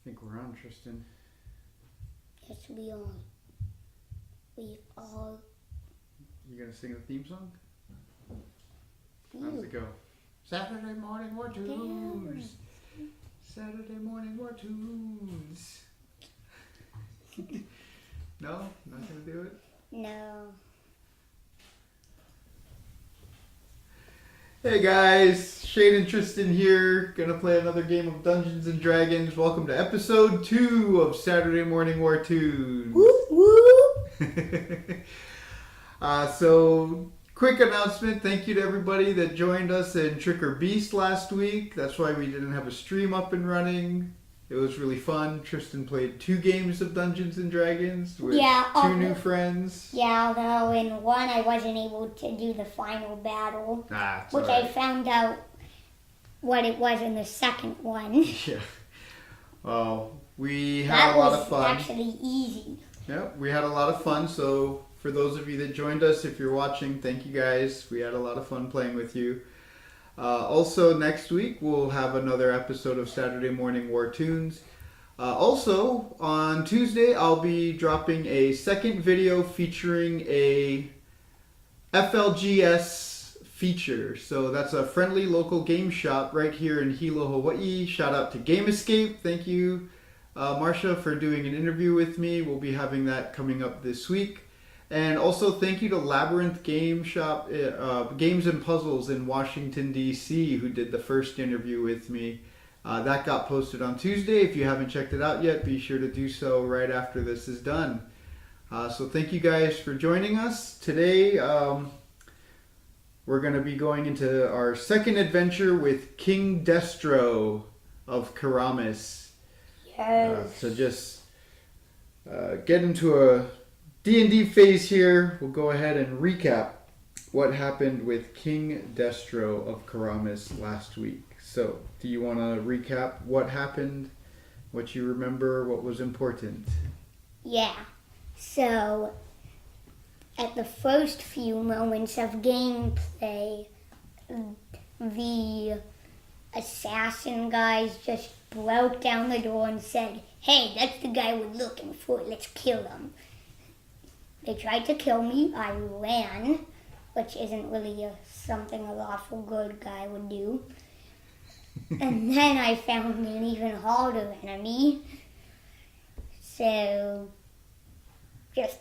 think we're on, Tristan. Yes, we are. We are. You gonna sing the theme song? How does You. it go? Saturday morning Wartoons. Saturday morning Wartoons. No? Not gonna do it? No. Hey guys, Shane and Tristan here. Gonna play another game of Dungeons and Dragons. Welcome to episode 2 of Saturday Morning Wartoons. Whoop whoop. So, quick announcement. Thank you to everybody that joined us in Trick or Beast last week. That's why we didn't have a stream up and running. It was really fun. Tristan played 2 games of Dungeons and Dragons with 2 new friends. Yeah, although in one I wasn't able to do the final battle, which I found out what it was in the second one. Yeah. Well, we had a lot of fun. That was actually easy. Yep, we had a lot of fun. So for those of you that joined us, if you're watching, thank you guys. We had a lot of fun playing with you. Also, next week we'll have another episode of Saturday Morning Wartoons. Also, on Tuesday I'll be dropping a second video featuring a FLGS feature. So that's a friendly local game shop right here in Hilo, Hawaii. Shout out to Game Escape. Thank you, Marsha, for doing an interview with me. We'll be having that coming up this week. And also thank you to Labyrinth Game Shop, Games and Puzzles in Washington, D.C., who did the first interview with me. That got posted on Tuesday. If you haven't checked it out yet, be sure to do so right after this is done. So thank you guys for joining us. Today, we're going to be going into our second adventure with King Destro of Karamis. Yes. So just get into a D&D phase here. We'll go ahead and recap what happened with King Destro of Karamis last week. So, do you want to recap what happened, what you remember, what was important? Yeah. So, at the first few moments of gameplay, the assassin guys just broke down the door and said, "Hey, that's the guy we're looking for. Let's kill him." They tried to kill me. I ran, which isn't really something a lawful good guy would do. And then I found an even harder enemy. So, just...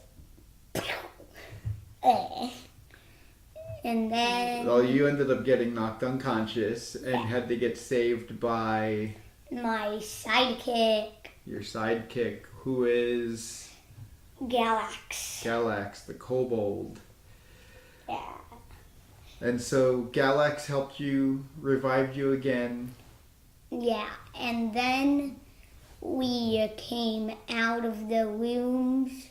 And then... Well, you ended up getting knocked unconscious and had to get saved by... my sidekick. Your sidekick, who is... Galax, the kobold. Yeah. And so Galax helped you, revived you again. Yeah, and then we came out of the rooms,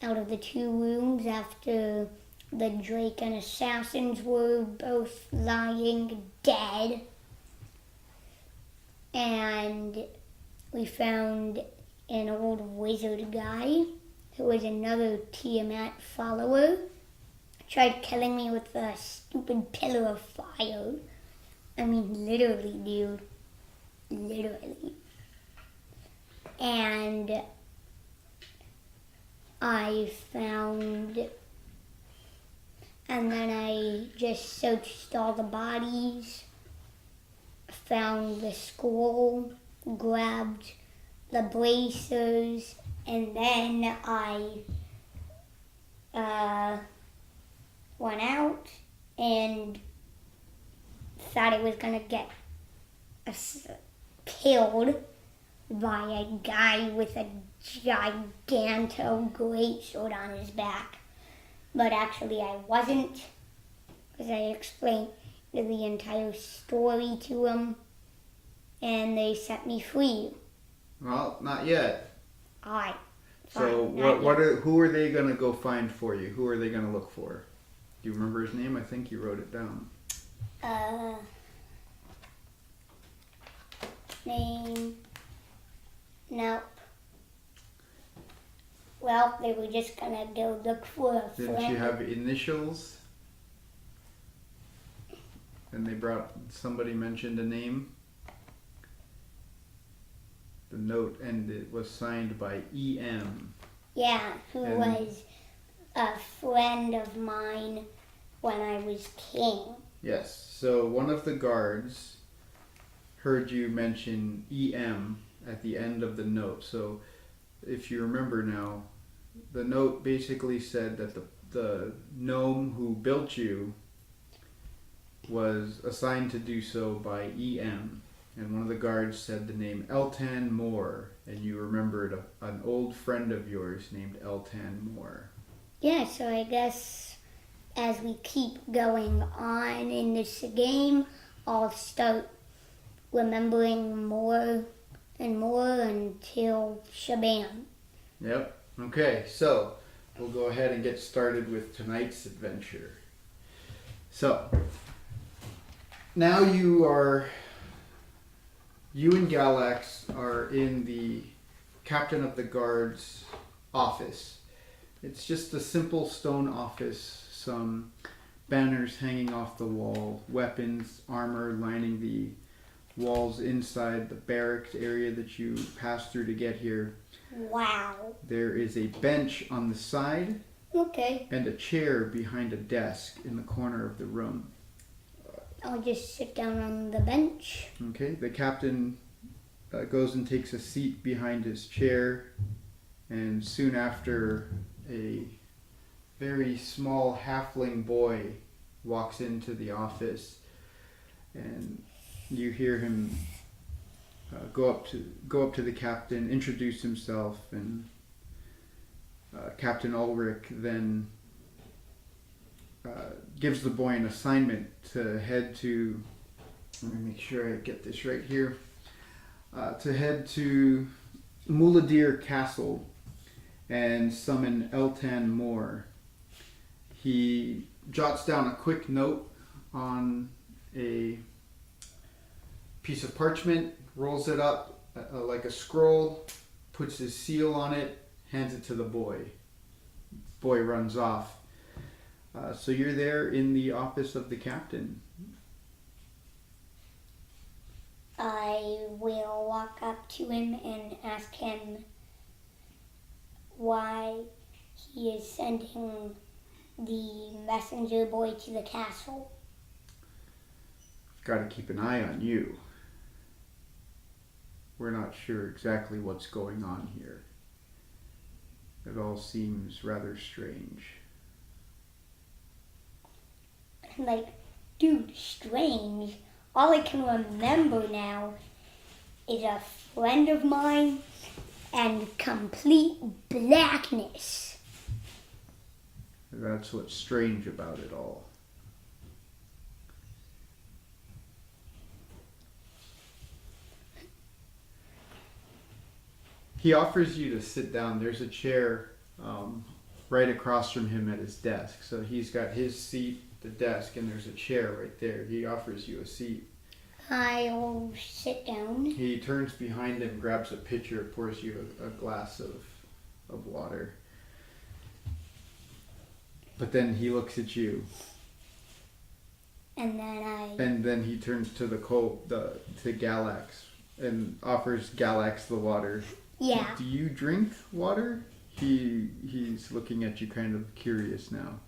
out of the 2 rooms after the Drake and assassins were both lying dead. And we found an old wizard guy who was another Tiamat follower. Tried killing me with a stupid pillar of fire. I mean, literally, dude. Literally. And I found... And then I just searched all the bodies, found the scroll, grabbed the bracers, and then I went out and thought it was going to get killed by a guy with a giganto greatsword on his back. But actually I wasn't, because I explained the entire story to him, and they set me free. Well, not yet. Alright. So who are they going to go find for you? Who are they going to look for? Do you remember his name? I think you wrote it down. Name? Nope. Well, they were just going to go look for a friend. Didn't you have initials? And somebody mentioned a name? the note, and it was signed by EM. Yeah, who was a friend of mine when I was king. Yes, so one of the guards heard you mention EM at the end of the note. So if you remember now, the note basically said that the gnome who built you was assigned to do so by EM. And one of the guards said the name Eltan Moore, and you remembered an old friend of yours named Eltan Moore. Yeah, so I guess as we keep going on in this game, I'll start remembering more and more until shabam. Yep. Okay, so we'll go ahead and get started with tonight's adventure. So, now you and Galax are in the captain of the guard's office. It's just a simple stone office, some banners hanging off the wall, weapons, armor lining the walls inside the barracks area that you passed through to get here. Wow. There is a bench on the side. Okay. And a chair behind a desk in the corner of the room. I'll just sit down on the bench. Okay, the captain goes and takes a seat behind his chair, and soon after, a very small halfling boy walks into the office, and you hear him go up to the captain, introduce himself, and Captain Ulrich then gives the boy an assignment to head to, let me make sure I get this right here, to head to Muladir Castle and summon Eltan Moore. He jots down a quick note on a piece of parchment, rolls it up like a scroll, puts his seal on it, hands it to the boy. Boy runs off. So you're there in the office of the captain. I will walk up to him and ask him why he is sending the messenger boy to the castle. Got to keep an eye on you. We're not sure exactly what's going on here. It all seems rather strange. Like, dude, strange. All I can remember now is a friend of mine and complete blackness. That's what's strange about it all. He offers you to sit down. There's a chair right across from him at his desk. So he's got his seat, the desk, and there's a chair right there. He offers you a seat. I'll sit down. He turns behind him, grabs a pitcher, pours you a glass of water. But then he looks at you. And then he turns to to Galax and offers Galax the water. Yeah. Do you drink water? He's looking at you kind of curious now.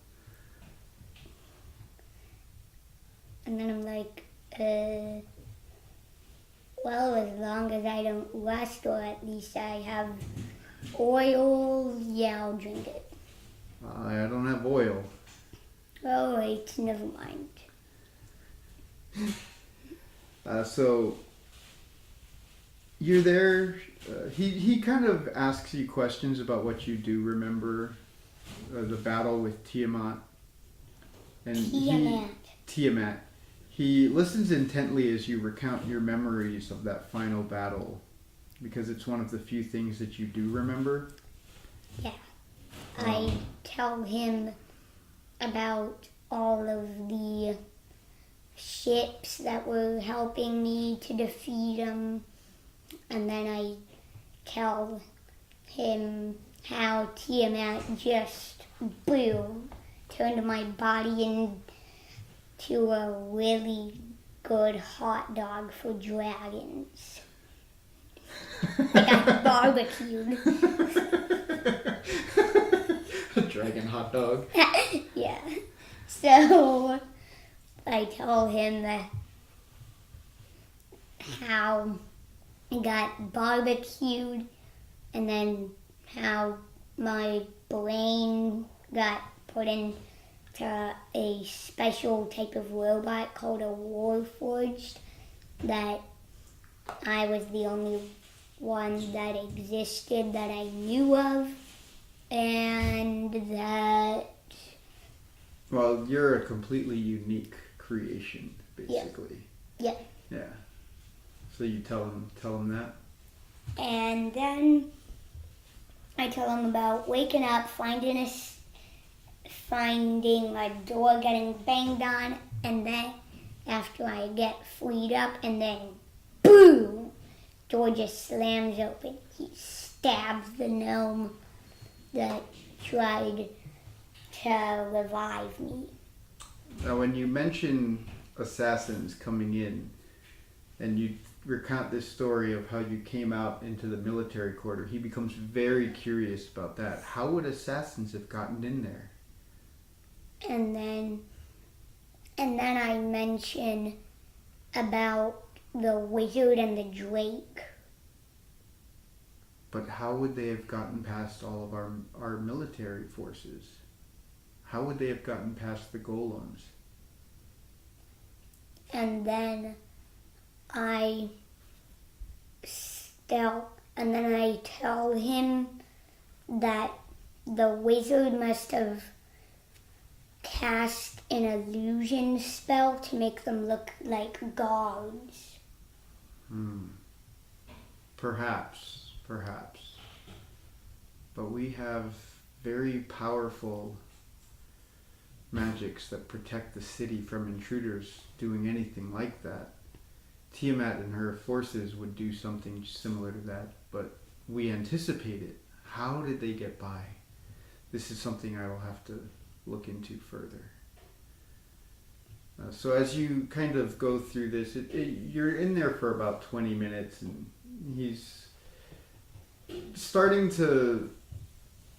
And then I'm like, well, as long as I don't rust or at least I have oil, yeah, I'll drink it. I don't have oil. Oh, wait, never mind. So you're there. He kind of asks you questions about what you do remember, the battle with Tiamat. And Tiamat. He listens intently as you recount your memories of that final battle, because it's one of the few things that you do remember. Yeah. I tell him about all of the ships that were helping me to defeat him, and then I tell him how Tiamat just, boom, turned my body into a really good hot dog for dragons. I got barbecued. A dragon hot dog. Yeah. So I told him that how I got barbecued and then how my brain got put into a special type of robot called a Warforged, that I was the only one that existed that I knew of, and that... Well, you're a completely unique creation, basically. Yeah. Yeah. So you tell him that? And then I tell him about waking up, finding a door getting banged on, and then after I get freed up, and then boom, door just slams open. He stabs the gnome that tried to revive me. Now, when you mention assassins coming in, and you recount this story of how you came out into the military quarter, he becomes very curious about that. How would assassins have gotten in there? And then I mention about the wizard and the drake. But how would they have gotten past all of our military forces? How would they have gotten past the golems? And then I tell him that the wizard must have cast an illusion spell to make them look like guards. Perhaps. But we have very powerful magics that protect the city from intruders doing anything like that. Tiamat and her forces would do something similar to that, but we anticipate it. How did they get by? This is something I will have to look into further. So as you kind of go through this, you're in there for about 20 minutes, and he's starting to...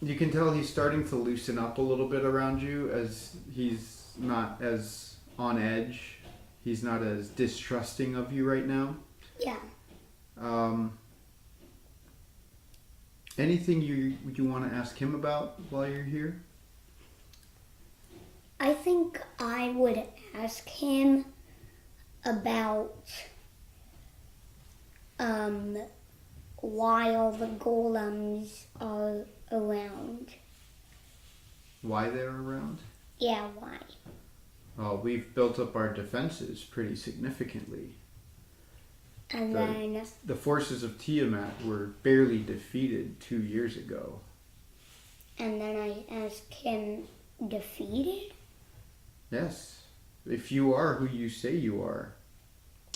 You can tell he's starting to loosen up a little bit around you, as he's not as on edge. He's not as distrusting of you right now. Yeah. Anything you want to ask him about while you're here? I think I would ask him about why all the golems are around. Why they're around? Yeah, why? Well, we've built up our defenses pretty significantly. And then the forces of Tiamat were barely defeated 2 years ago. And then I ask him, defeated? Yes. If you are who you say you are.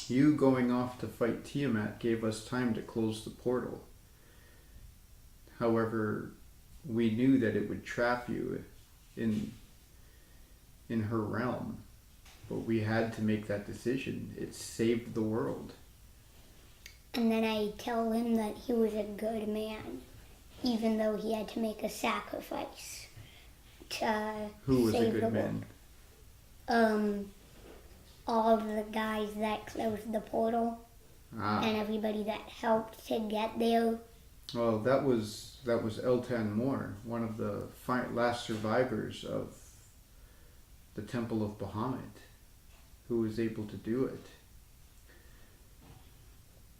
You going off to fight Tiamat gave us time to close the portal. However, we knew that it would trap you in her realm. But we had to make that decision. It saved the world. And then I tell him that he was a good man, even though he had to make a sacrifice to Who was save a good the man? world. All of the guys that closed the portal and everybody that helped to get there. Well, that was Eltan Moore, one of the last survivors of the Temple of Bahamut, who was able to do it.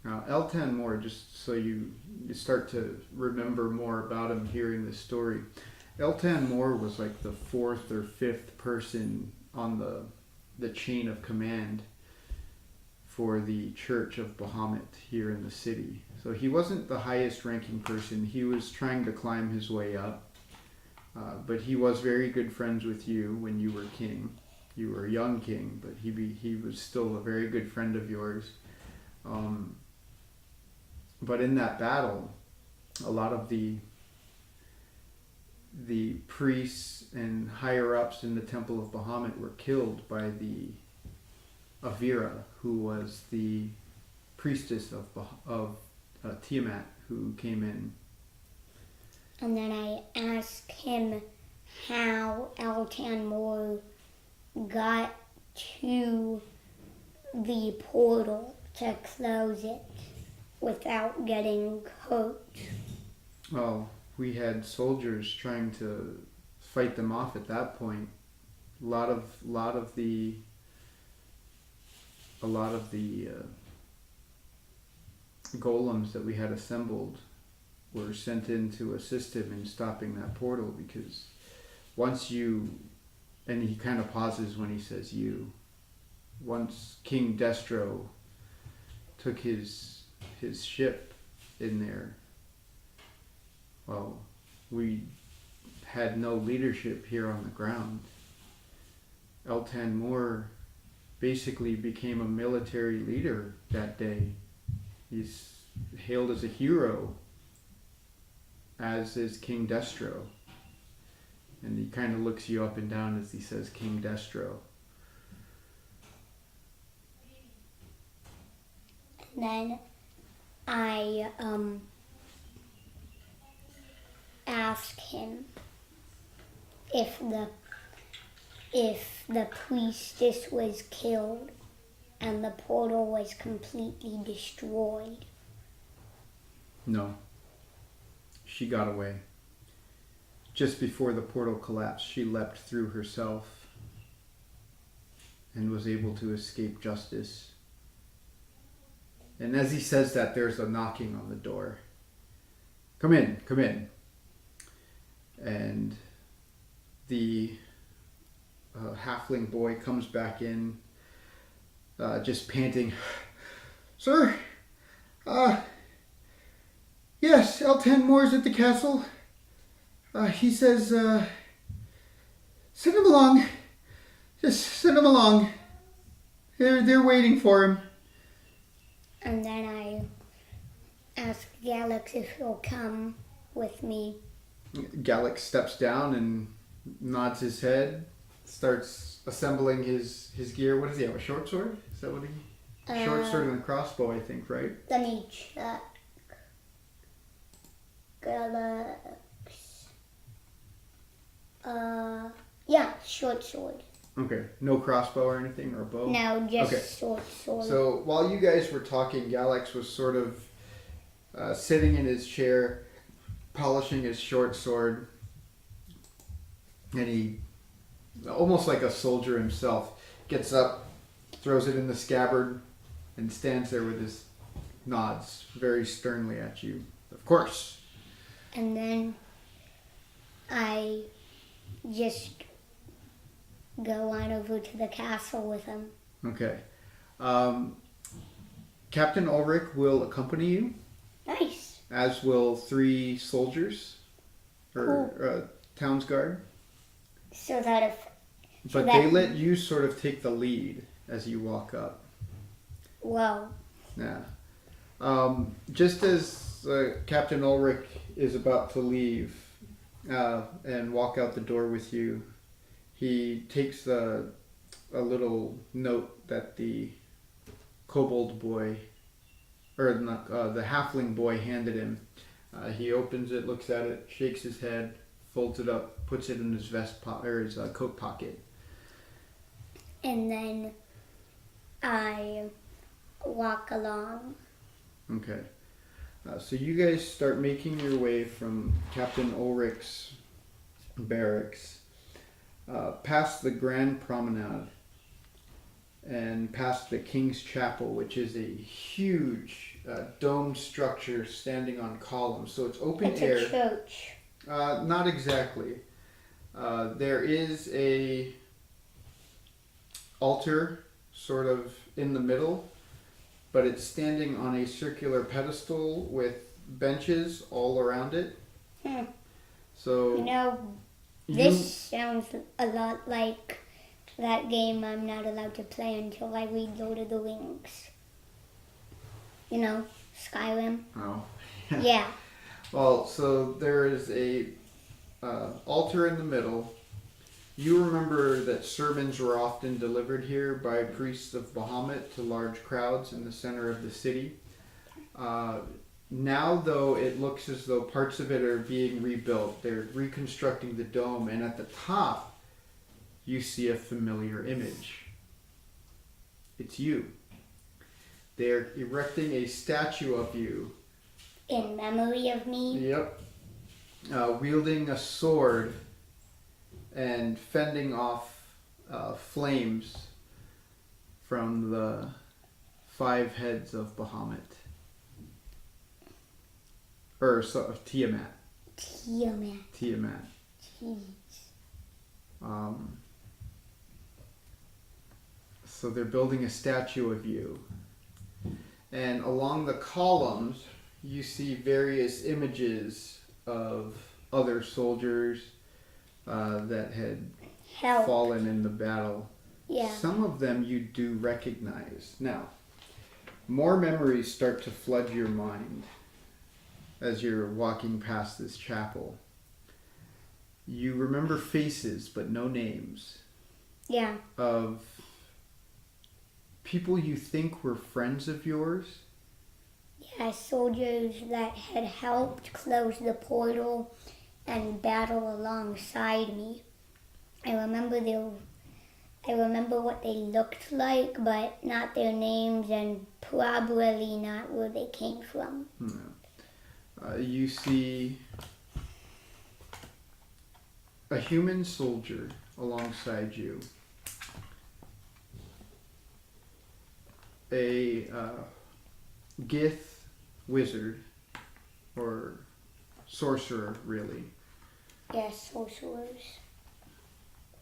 Now, Eltan Moore, just so you start to remember more about him hearing this story, Eltan Moore was like the 4th or 5th person on the chain of command for the Church of Bahamut here in the city. So he wasn't the highest ranking person. He was trying to climb his way up. But he was very good friends with you when you were king. You were a young king, but he was still a very good friend of yours. But in that battle, a lot of the priests and higher-ups in the Temple of Bahamut were killed by the Avira, who was the priestess of Tiamat who came in. And then I asked him how Altan Moore got to the portal to close it without getting hurt. Well, we had soldiers trying to fight them off at that point. A lot of the golems that we had assembled were sent in to assist him in stopping that portal, because once you, and he kind of pauses when he says you, once King Destro took his ship in there, well, we had no leadership here on the ground. Altan Moore basically became a military leader that day. He's hailed as a hero, as is King Destro. And he kind of looks you up and down as he says King Destro. And then I asked him if the priestess was killed and the portal was completely destroyed. No. She got away. Just before the portal collapsed, she leapt through herself and was able to escape justice. And as he says that, there's a knocking on the door. Come in, come in. And the halfling boy comes back in, just panting. Sir, yes, Altan Moore's at the castle. He says, send him along. Just send him along. They're waiting for him. And then I asked Galax if he'll come with me. Galax steps down and nods his head, starts assembling his gear. What does he have, a short sword? Is that what he... short sword and a crossbow, I think, right? Let me check. Galax. Yeah, short sword. Okay, no crossbow or anything, or a bow? No, just okay. short sword. So while you guys were talking, Galax was sort of sitting in his chair, polishing his short sword, and he, almost like a soldier himself, gets up, throws it in the scabbard, and stands there with his nods very sternly at you. Of course. And then I just go on over to the castle with him. Okay. Captain Ulrich will accompany you. Nice. As will 3 soldiers, or town's guard. So that But they let you sort of take the lead as you walk up. Whoa. Yeah. Just as Captain Ulrich is about to leave and walk out the door with you, he takes a little note that the kobold boy, or the halfling boy, handed him. He opens it, looks at it, shakes his head, folds it up, puts it in his his coat pocket. And then I walk along. Okay. So you guys start making your way from Captain Ulrich's barracks, past the Grand Promenade, and past the King's Chapel, which is a huge domed structure standing on columns. So it's open air. It's a church. Not exactly. There is a altar sort of in the middle, but it's standing on a circular pedestal with benches all around it. So this sounds a lot like that game I'm not allowed to play until I read Lord of the Rings. Skyrim. Oh. Yeah. Well, so there is a altar in the middle. You remember that sermons were often delivered here by priests of Bahamut to large crowds in the center of the city. Now, though, it looks as though parts of it are being rebuilt. They're reconstructing the dome, and at the top, you see a familiar image. It's you. They're erecting a statue of you. In memory of me? Yep. Wielding a sword and fending off flames from the 5 heads of Bahamut. Of Tiamat. Tiamat. Jeez. So they're building a statue of you. And along the columns, you see various images of other soldiers that had fallen in the battle. Yeah. Some of them you do recognize. Now, more memories start to flood your mind as you're walking past this chapel. You remember faces, but no names. Yeah. Of people you think were friends of yours. Yeah, soldiers that had helped close the portal and battle alongside me. I remember what they looked like, but not their names and probably not where they came from. You see a human soldier alongside you. A Gith wizard, or sorcerer, really. Yeah, sorcerers.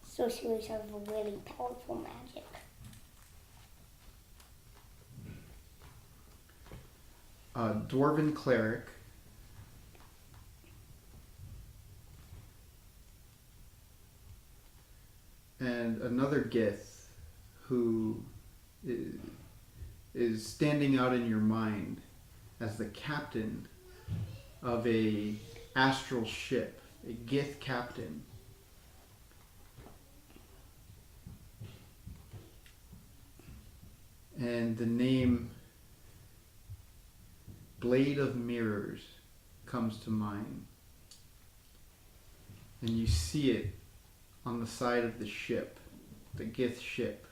Sorcerers have really powerful magic. A dwarven cleric. And another Gith who is standing out in your mind as the captain of a astral ship, a Gith captain. And the name Blade of Mirrors comes to mind. And you see it on the side of the ship, the Gith ship,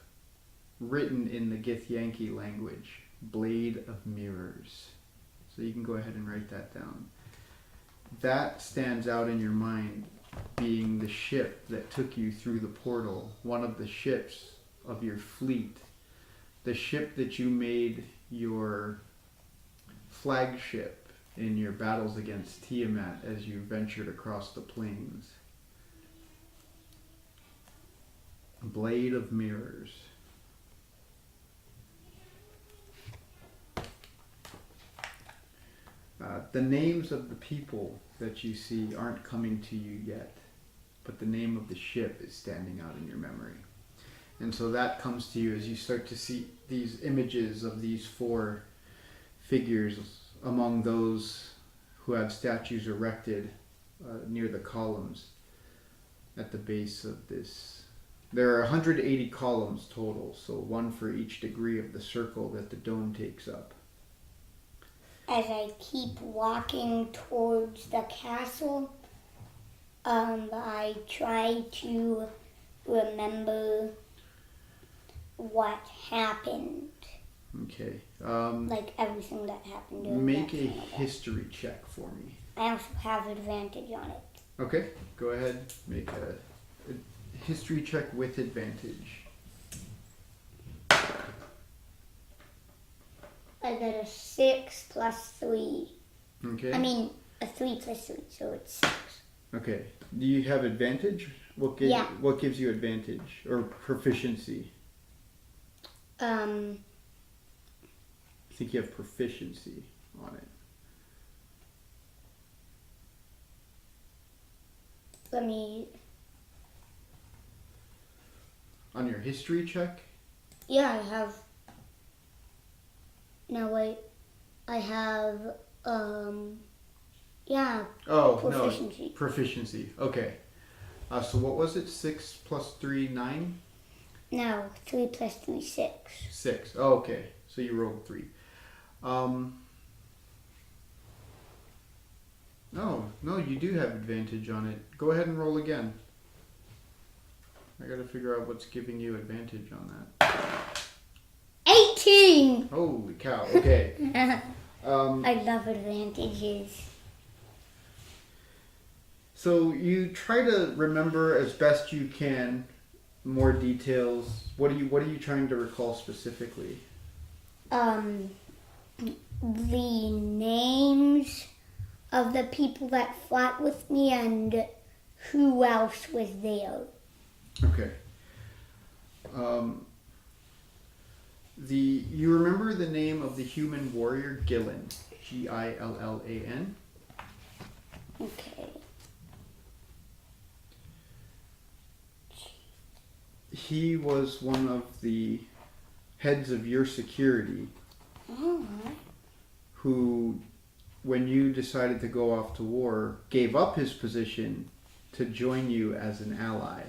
written in the Githyanki language, Blade of Mirrors. So you can go ahead and write that down. That stands out in your mind, being the ship that took you through the portal, one of the ships of your fleet, the ship that you made your flagship in your battles against Tiamat as you ventured across the plains. Blade of Mirrors. The names of the people that you see aren't coming to you yet, but the name of the ship is standing out in your memory. And so that comes to you as you start to see these images of these 4 figures among those who have statues erected near the columns at the base of this. There are 180 columns total, so 1 for each degree of the circle that the dome takes up. As I keep walking towards the castle, I try to remember what happened. Okay. Like everything that happened during Make that a kind of history check for me. I also have advantage on it. Okay, go ahead. Make a history check with advantage. I got a 6 plus 3. Okay. I mean, a 3 plus 3, so it's 6. Okay. Do you have advantage? What gives you advantage or proficiency? I think you have proficiency on it. Let me... On your history check? Yeah, I have... No, wait. I have, yeah, proficiency. No, proficiency. Okay. So what was it? 6 plus 3, 9? No, 3 plus 3, 6. 6. Oh, okay. So you rolled 3. no, you do have advantage on it. Go ahead and roll again. I gotta figure out what's giving you advantage on that. 18! Holy cow, okay. I love advantages. So you try to remember as best you can more details. What are you trying to recall specifically? The names of the people that fought with me and who else was there. Okay. You remember the name of the human warrior Gillen, Gillan. Okay. He was one of the heads of your security Alright. who, when you decided to go off to war, gave up his position to join you as an ally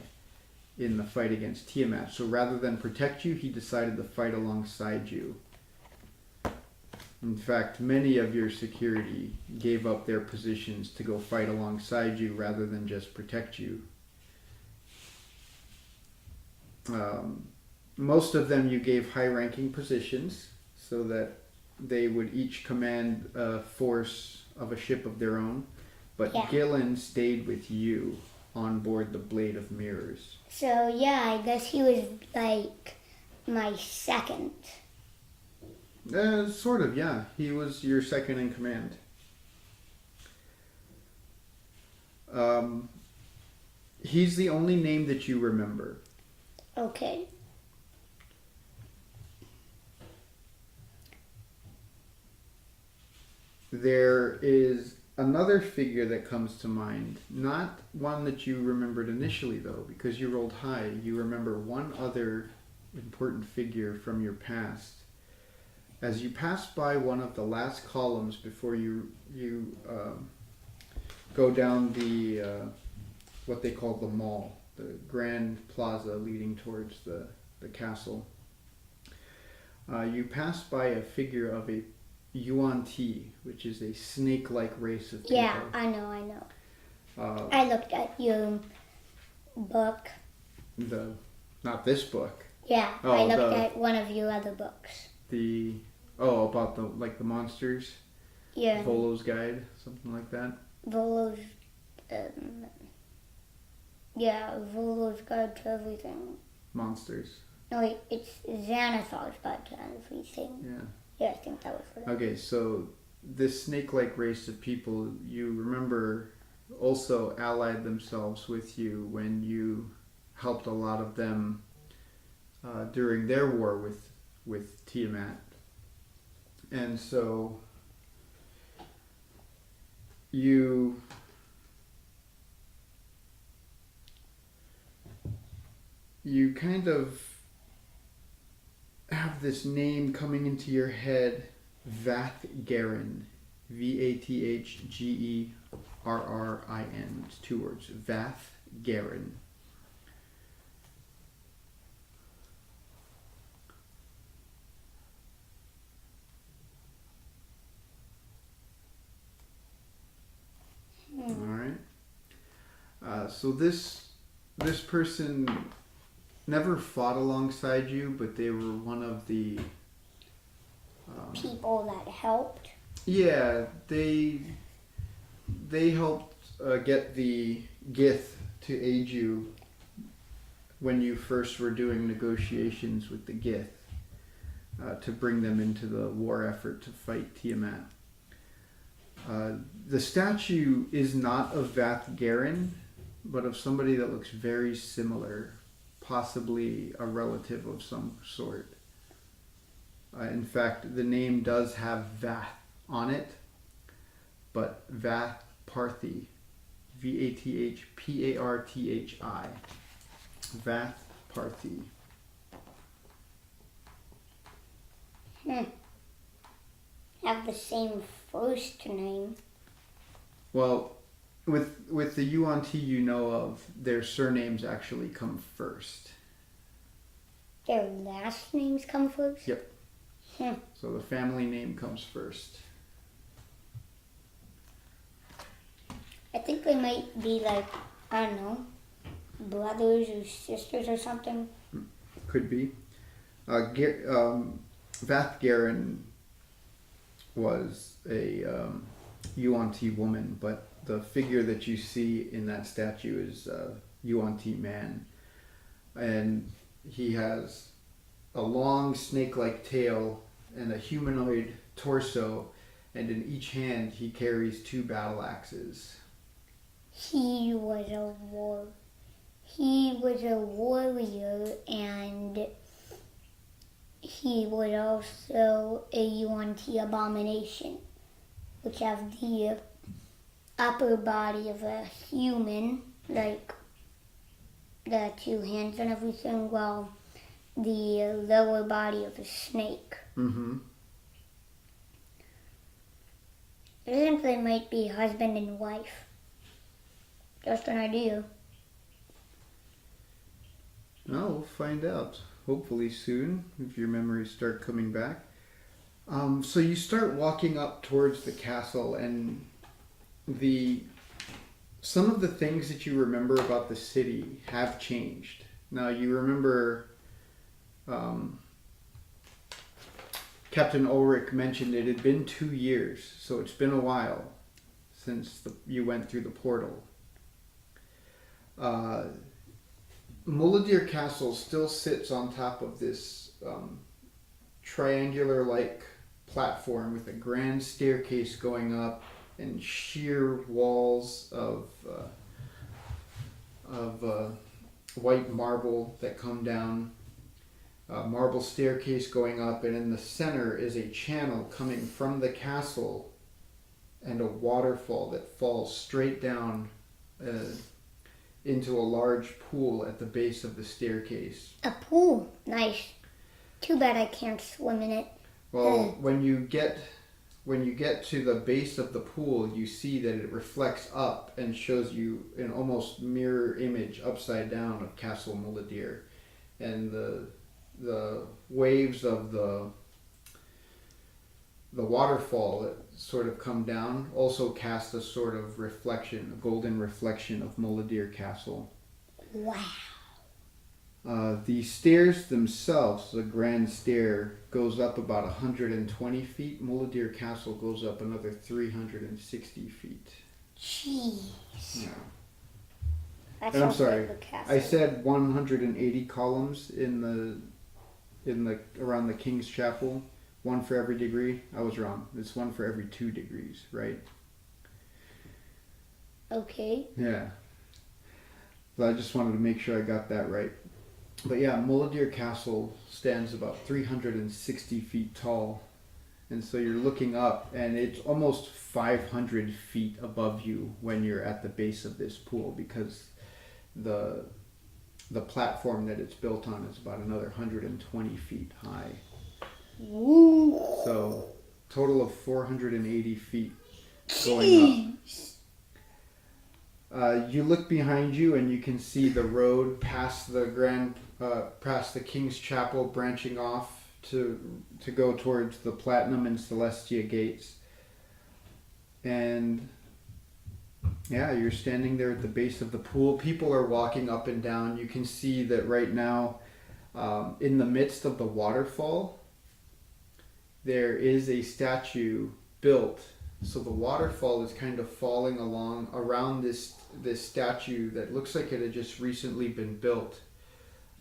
in the fight against Tiamat. So rather than protect you, he decided to fight alongside you. In fact, many of your security gave up their positions to go fight alongside you rather than just protect you. Most of them you gave high-ranking positions so that they would each command a force of a ship of their own. But Yeah. Gillen stayed with you on board the Blade of Mirrors. So yeah, I guess he was like my second. Sort of, yeah. He was your second in command. He's the only name that you remember. Okay. There is another figure that comes to mind. Not one that you remembered initially, though, because you rolled high. You remember one other important figure from your past. As you pass by one of the last columns before you go down the what they call the mall, the grand plaza leading towards the castle, you pass by a figure of a Yuan Ti, which is a snake-like race of people. Yeah, I know. I looked at your book. Not this book. Yeah, Oh, I looked at one of your other books. About the monsters. Yeah. Volo's Guide, something like that. Volo's, Volo's Guide to Everything. Monsters. No, wait, it's Xanathar's Guide to Everything. Yeah. Yeah, I think that was what it was. Okay, so this snake-like race of people, you remember, also allied themselves with you when you helped a lot of them during their war with Tiamat. And so you kind of have this name coming into your head, Vathgarin, Vathgerrin. It's 2 words, Vathgarin. All right. So this person never fought alongside you, but they were one of the People that helped. Yeah, they helped get the Gith to aid you when you first were doing negotiations with the Gith to bring them into the war effort to fight Tiamat. The statue is not of Vathgarin, but of somebody that looks very similar, possibly a relative of some sort. In fact, the name does have Vath on it, but Vath Parthi, Vathparthi, Vath Parthi. Have the same first name. Well, with the Yuan Ti you know of, their surnames actually come first. Their last names come first? Yep. So the family name comes first. think they might be like, I don't know, brothers or sisters or something. Could be. Vathgaren was a Yuan-Ti woman, but the figure that you see in that statue is Yuan-Ti man. And he has a long snake-like tail and a humanoid torso, and in each hand he carries 2 battle axes. He was a warrior, and he was also a Yuan-Ti abomination, which have the upper body of a human, like the 2 hands and everything, while the lower body of a snake. Mm-hmm. I think they might be husband and wife. Just an idea. No, we'll find out. Hopefully soon, if your memories start coming back. So you start walking up towards the castle, and some of the things that you remember about the city have changed. Now you remember Captain Ulrich mentioned it had been 2 years, so it's been a while since you went through the portal. Mulladir Castle still sits on top of this triangular-like platform with a grand staircase going up and sheer walls of white marble that come down. Marble staircase going up, and in the center is a channel coming from the castle and a waterfall that falls straight down into a large pool at the base of the staircase. A pool, nice. Too bad I can't swim in it. Well, when you get to the base of the pool, you see that it reflects up and shows you an almost mirror image upside down of Castle Mulladir, and the waves of the waterfall that sort of come down also cast a sort of reflection, a golden reflection of Mulladir Castle. Wow. The stairs themselves, the grand stair, goes up about 120 feet. Mulladir Castle goes up another 360 feet. Jeez. Yeah. That's And I'm a sorry, big castle. I said 180 columns in the around the King's Chapel, 1 for every degree. I was wrong. It's 1 for every 2 degrees, right? Okay. Yeah. So I just wanted to make sure I got that right. But yeah, Mulladir Castle stands about 360 feet tall. And so you're looking up, and it's almost 500 feet above you when you're at the base of this pool, because the platform that it's built on is about another 120 feet high. Ooh. So total of 480 feet going up. You look behind you and you can see the road past the King's Chapel, branching off to go towards the Platinum and Celestia gates. And yeah, you're standing there at the base of the pool. People are walking up and down. You can see that right now, in the midst of the waterfall, there is a statue built. So the waterfall is kind of falling along around this statue that looks like it had just recently been built,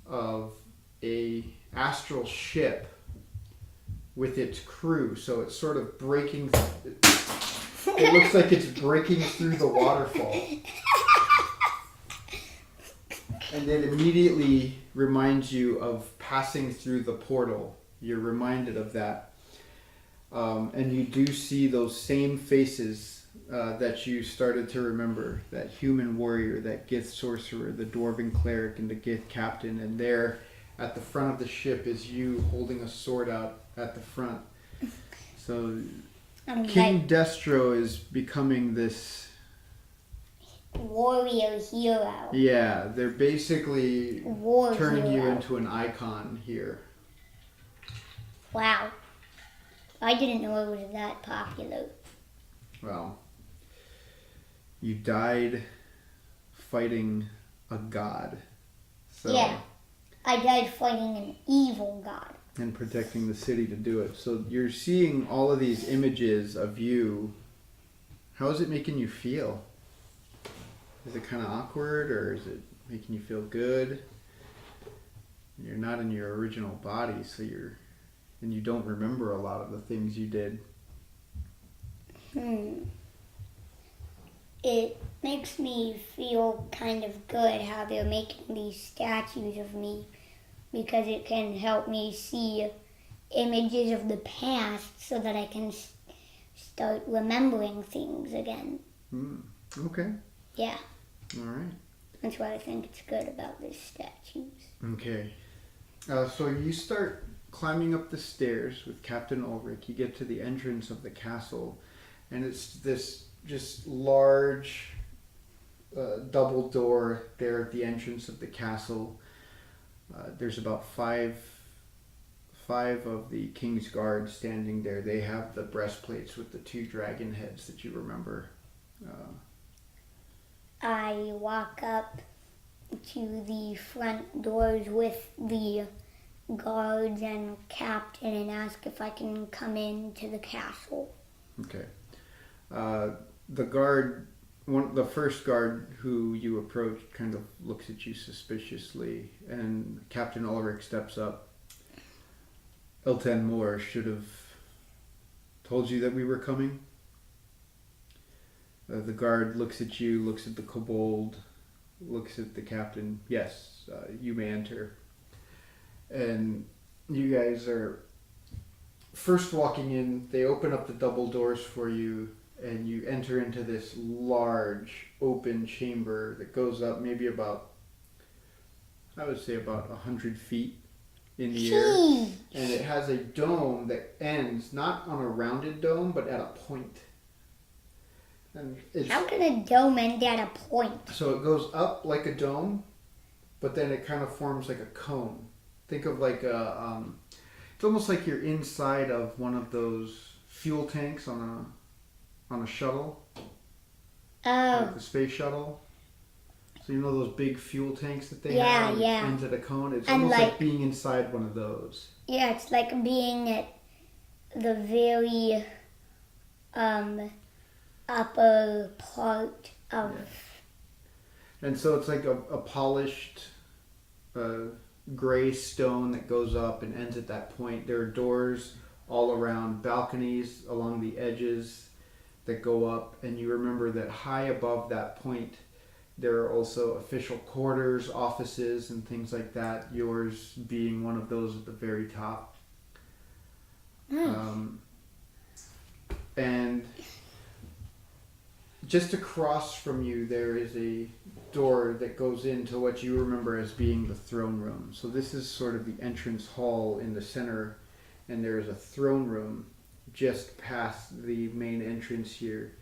of a astral ship with its crew. So it's sort of breaking. It looks like it's breaking through the waterfall. And it immediately reminds you of passing through the portal. You're reminded of that. And you do see those same faces that you started to remember. That human warrior, that Gith sorcerer, the dwarven cleric, and the Gith captain. And there at the front of the ship is you holding a sword out at the front. So King Destro is becoming this warrior hero. Yeah, they're basically turning you hero. into an icon here. Wow. I didn't know it was that popular. Well, you died fighting a god. So, Yeah. I died fighting an evil god. And protecting the city to do it. So you're seeing all of these images of you. How is it making you feel? Is it kind of awkward, or is it making you feel good? You're not in your original body, so and you don't remember a lot of the things you did. It makes me feel kind of good how they're making these statues of me, because it can help me see images of the past so that I can start remembering things again. Okay. Yeah. All right. That's why I think it's good about these statues. Okay. So you start climbing up the stairs with Captain Ulrich. You get to the entrance of the castle, and it's this just large double door there at the entrance of the castle. There's about five of the King's Guard standing there. They have the breastplates with the 2 dragon heads that you remember. I walk up to the front doors with the guards and captain and ask if I can come into the castle. Okay. The first guard who you approach kind of looks at you suspiciously, and Captain Ulrich steps up. Elton Moore should have told you that we were coming. The guard looks at you, looks at the kobold, looks at the captain. Yes, you may enter. And you guys are first walking in. They open up the double doors for you, and you enter into this large open chamber that goes up maybe about, I would say about 100 feet in the air. And it has a dome that ends not on a rounded dome, but at a point. And how can a dome end at a point? So it goes up like a dome, but then it kind of forms like a cone. Think of like it's almost like you're inside of one of those fuel tanks on a shuttle. Oh. Like the space shuttle. So you know those big fuel tanks that they have? Yeah, yeah. Ends at a cone? It's almost like being inside one of those. Yeah, it's like being at the very upper part of... Yeah. And so it's like a polished gray stone that goes up and ends at that point. There are doors all around, balconies along the edges that go up, and you remember that high above that point there are also official quarters, offices, and things like that, yours being one of those at the very top. And just across from you there is a door that goes into what you remember as being the throne room. So this is sort of the entrance hall in the center, and there is a throne room just past the main entrance here.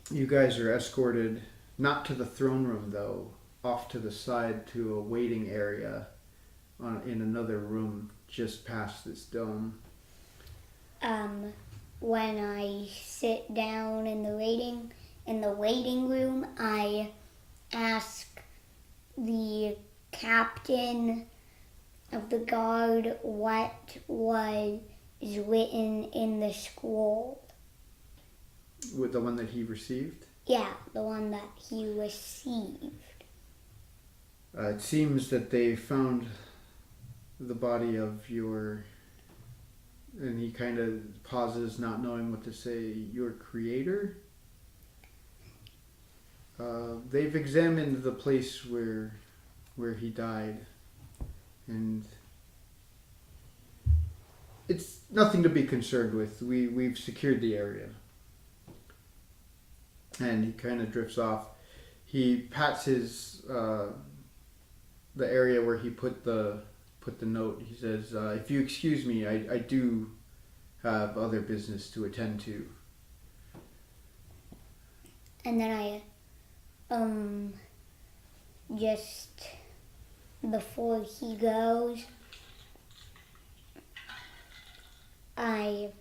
You guys are escorted, not to the throne room though, off to the side to a waiting area in another room just past this dome. When I sit down in the waiting room, I ask the captain of the guard what was written in the scroll. With the one that he received? Yeah, the one that he received. It seems that they found the body of your... And he kind of pauses, not knowing what to say. Your creator? They've examined the place where he died, and it's nothing to be concerned with. We've secured the area. And he kind of drifts off. He pats his the area where he put the note. He says, "If you excuse me, I do have other business to attend to." And then I just before he goes, I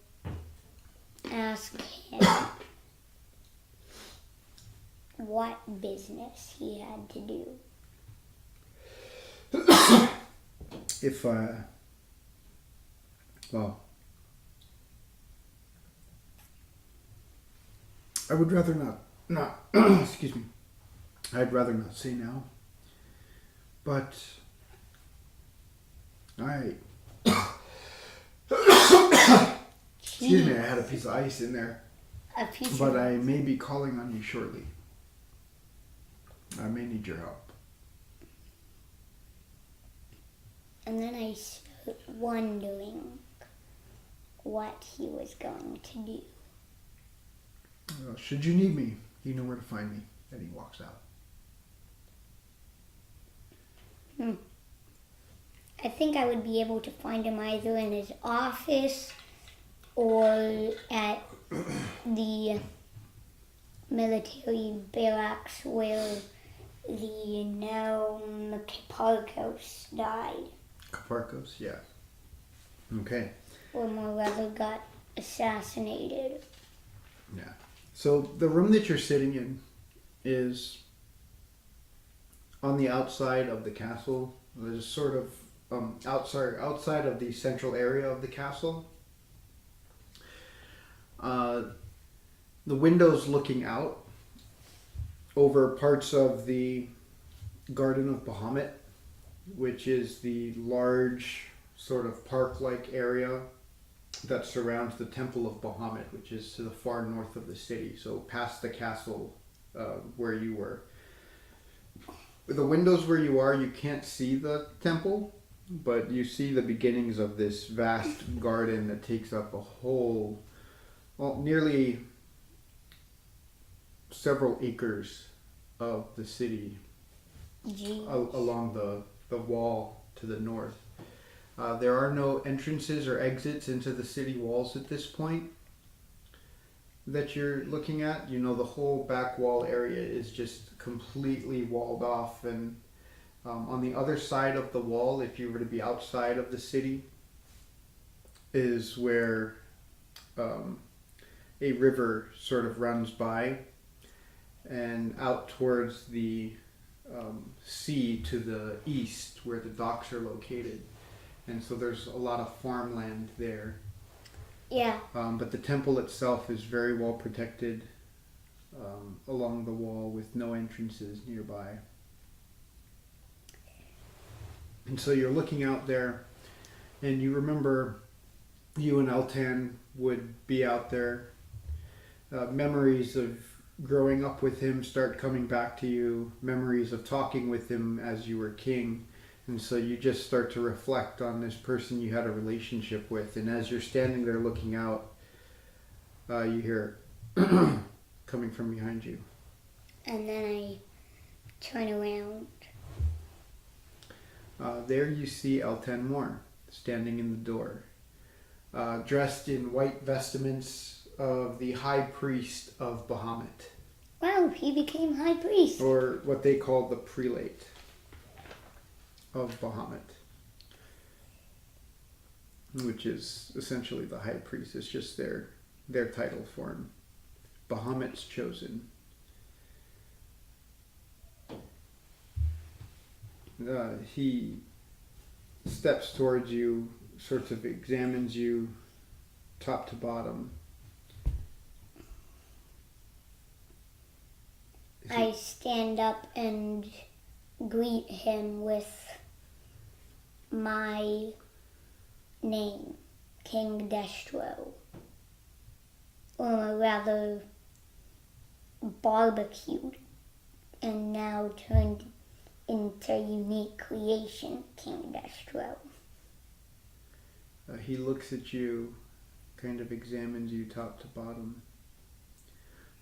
ask him, what business he had to do. If, well, I would rather not, excuse me, I'd rather not say now, but excuse me, I had a piece of ice in there, but I may be calling on you shortly. I may need your help. And then I started wondering what he was going to do. Should you need me, you know where to find me. And he walks out. I think I would be able to find him either in his office or at the military barracks where the gnome Kiparkos died. Kaparkos, yeah. Okay. Or more rather got assassinated. Yeah. So the room that you're sitting in is on the outside of the castle. There's sort of outside of the central area of the castle. The windows looking out over parts of the Garden of Bahamut, which is the large sort of park-like area that surrounds the Temple of Bahamut, which is to the far north of the city, so past the castle where you were. The windows where you are, you can't see the temple, but you see the beginnings of this vast garden that takes up a whole, well, nearly several acres of the city along the wall to the north. There are no entrances or exits into the city walls at this point that you're looking at. You know, the whole back wall area is just completely walled off, and on the other side of the wall, if you were to be outside of the city, is where a river sort of runs by and out towards the sea to the east where the docks are located. And so there's a lot of farmland there. Yeah. But the temple itself is very well protected along the wall with no entrances nearby. And so you're looking out there, and you remember you and Eltan would be out there. Memories of growing up with him start coming back to you. Memories of talking with him as you were king. And so you just start to reflect on this person you had a relationship with. And as you're standing there looking out, you hear coming from behind you. And then I turn around. There you see Eltan Moore standing in the door, dressed in white vestments of the High Priest of Bahamut. Wow, he became High Priest. Or what they call the Prelate of Bahamut, which is essentially the High Priest. It's just their title for him. Bahamut's chosen. He steps towards you, sort of examines you top to bottom. I stand up and greet him with my name, King Destro. Or rather, barbecued and now turned into unique creation, King Destro. He looks at you, kind of examines you top to bottom,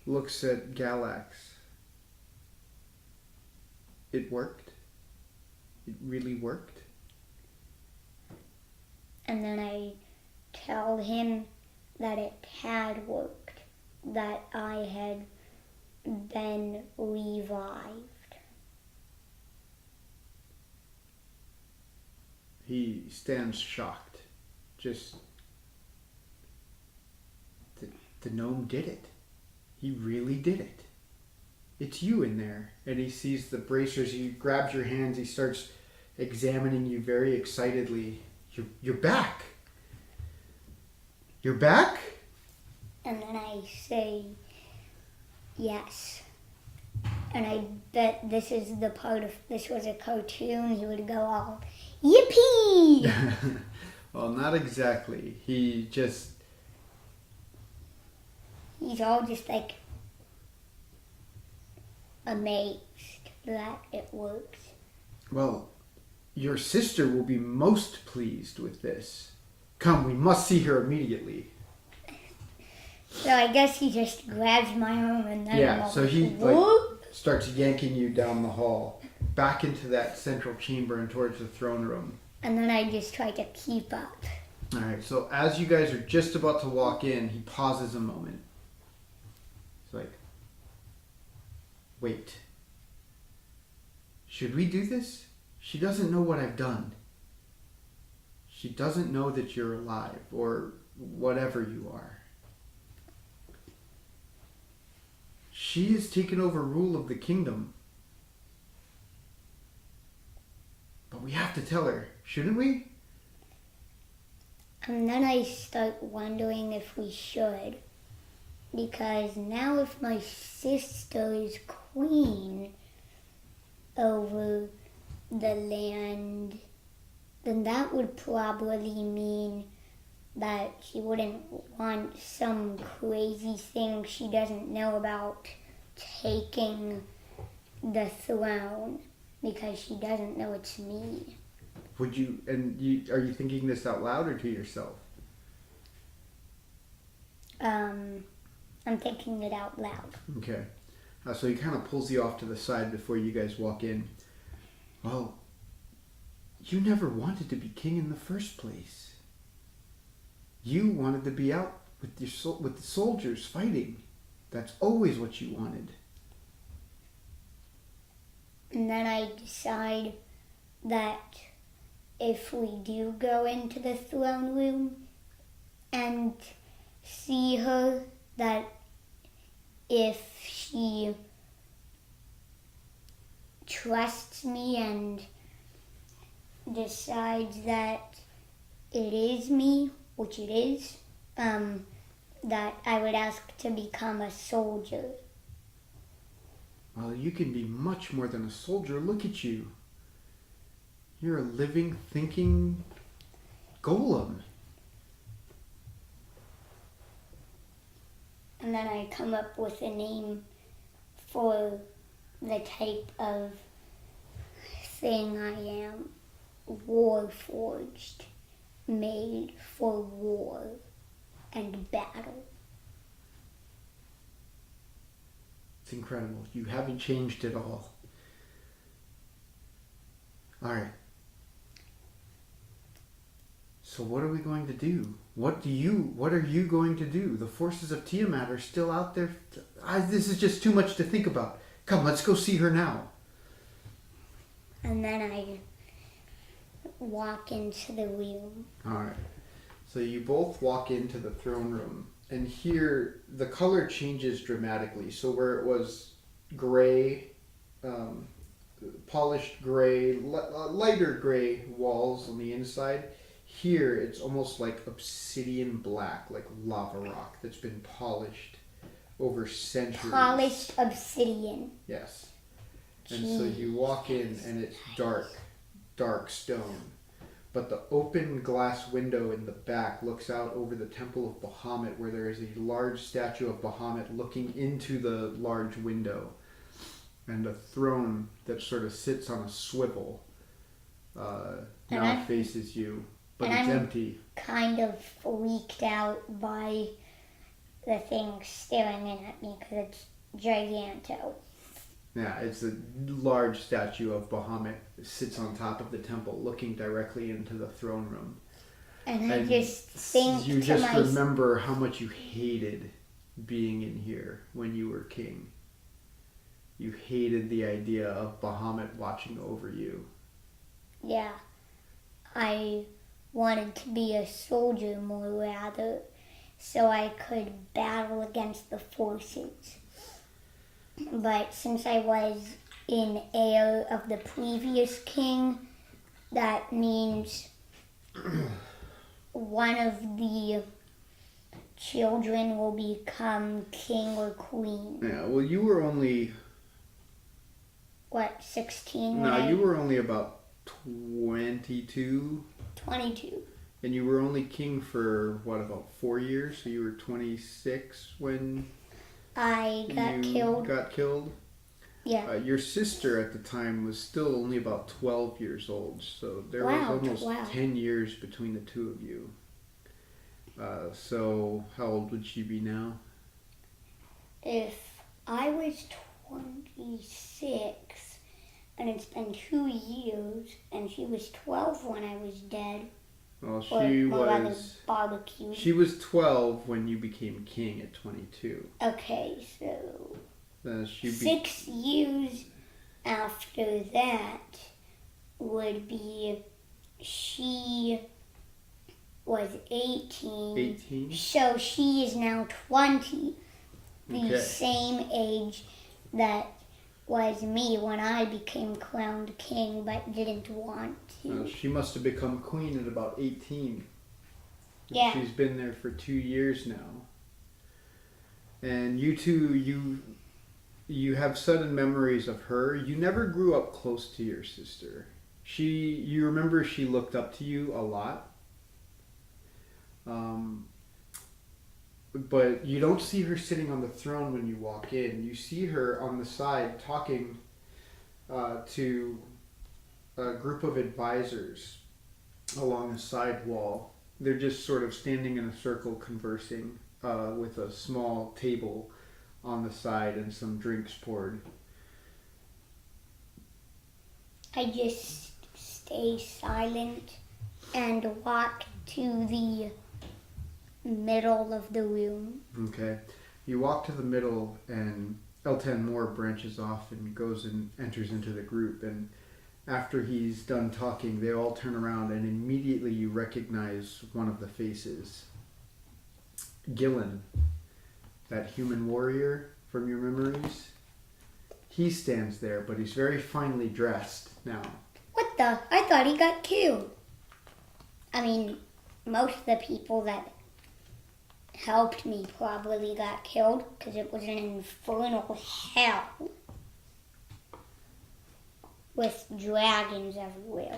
looks at Galax. It worked? It really worked? And then I tell him that it had worked, that I had been revived. He stands shocked. Just, the gnome did it. He really did it. it's you in there. And he sees the bracers. He grabs your hands. He starts examining you very excitedly. You're back. You're back? And then I say, yes. And I bet this is the part of, this was a cartoon, he would go all, yippee! Well, not exactly. He's all just like amazed that it works. Well, your sister will be most pleased with this. Come, we must see her immediately. So I guess he just grabs my arm and then Yeah, so he starts yanking you down the hall, back into that central chamber and towards the throne room. And then I just try to keep up. Alright, so as you guys are just about to walk in, he pauses a moment. It's like, wait. Should we do this? She doesn't know what I've done. She doesn't know that you're alive, or whatever you are. She has taken over rule of the kingdom. But we have to tell her, shouldn't we? And then I start wondering if we should. Because now if my sister is queen over the land, then that would probably mean that she wouldn't want some crazy thing she doesn't know about taking the throne, because she doesn't know it's me. Are you thinking this out loud or to yourself? I'm thinking it out loud. Okay. So he kind of pulls you off to the side before you guys walk in. Well, you never wanted to be king in the first place. You wanted to be out with the soldiers fighting. That's always what you wanted. And then I decide that if we do go into the throne room and see her, that if she trusts me and decides that it is me, which it is, that I would ask to become a soldier. Well, you can be much more than a soldier. Look at you. You're a living, thinking golem. And then I come up with a name for the type of thing I am. Warforged, made for war and battle. It's incredible. You haven't changed at all. All right. So what are we going to do? What are you going to do? The forces of Tiamat are still out there. This is just too much to think about. Come, let's go see her now. And then I walk into the room. All right. So you both walk into the throne room, and here the color changes dramatically. So where it was gray, polished gray, lighter gray walls on the inside, here it's almost like obsidian black, like lava rock that's been polished over centuries. Polished obsidian. Yes. And so you walk in and it's dark stone. But the open glass window in the back looks out over the temple of Bahamut, where there is a large statue of Bahamut looking into the large window. And a throne that sort of sits on a swivel now faces you, but it's empty. Kind of freaked out by the thing staring in at me because it's giganto. Yeah, it's a large statue of Bahamut that sits on top of the temple, looking directly into the throne room. And I just think you just remember how much you hated being in here when you were king. You hated the idea of Bahamut watching over you. Yeah, I wanted to be a soldier more rather, so I could battle against the forces. but since I was in heir of the previous king, that means one of the children will become king or queen. Yeah, well, you were only... What, 16? No, you were only about 22. 22. And you were only king for, what, about 4 years? So you were 26 when I got killed. Yeah. Your sister at the time was still only about 12 years old. So there was almost 10 years between the two of you. So how old would she be now? If I was 26 and it's been 2 years and she was 12 when I was dead. Well, barbecued. She was 12 when you became king at 22. Okay, so 6 years after that would be she was 18. 18? So she is now 20. The Okay. same age that was me when I became crowned king but didn't want to. She must have become queen at about 18. Yeah. She's been there for 2 years now. And you two, you have sudden memories of her. You never grew up close to your sister. You remember she looked up to you a lot. But you don't see her sitting on the throne when you walk in. You see her on the side talking to a group of advisors along the side wall. They're just sort of standing in a circle conversing with a small table on the side and some drinks poured. I just stay silent and walk to the middle of the room. Okay. You walk to the middle and L10 Moore branches off and goes and enters into the group, and after he's done talking they all turn around and immediately you recognize one of the faces. Gillen, that human warrior from your memories. He stands there, but he's very finely dressed now. What the? I thought he got killed. I mean, most of the people that helped me probably got killed because it was an infernal hell with dragons everywhere.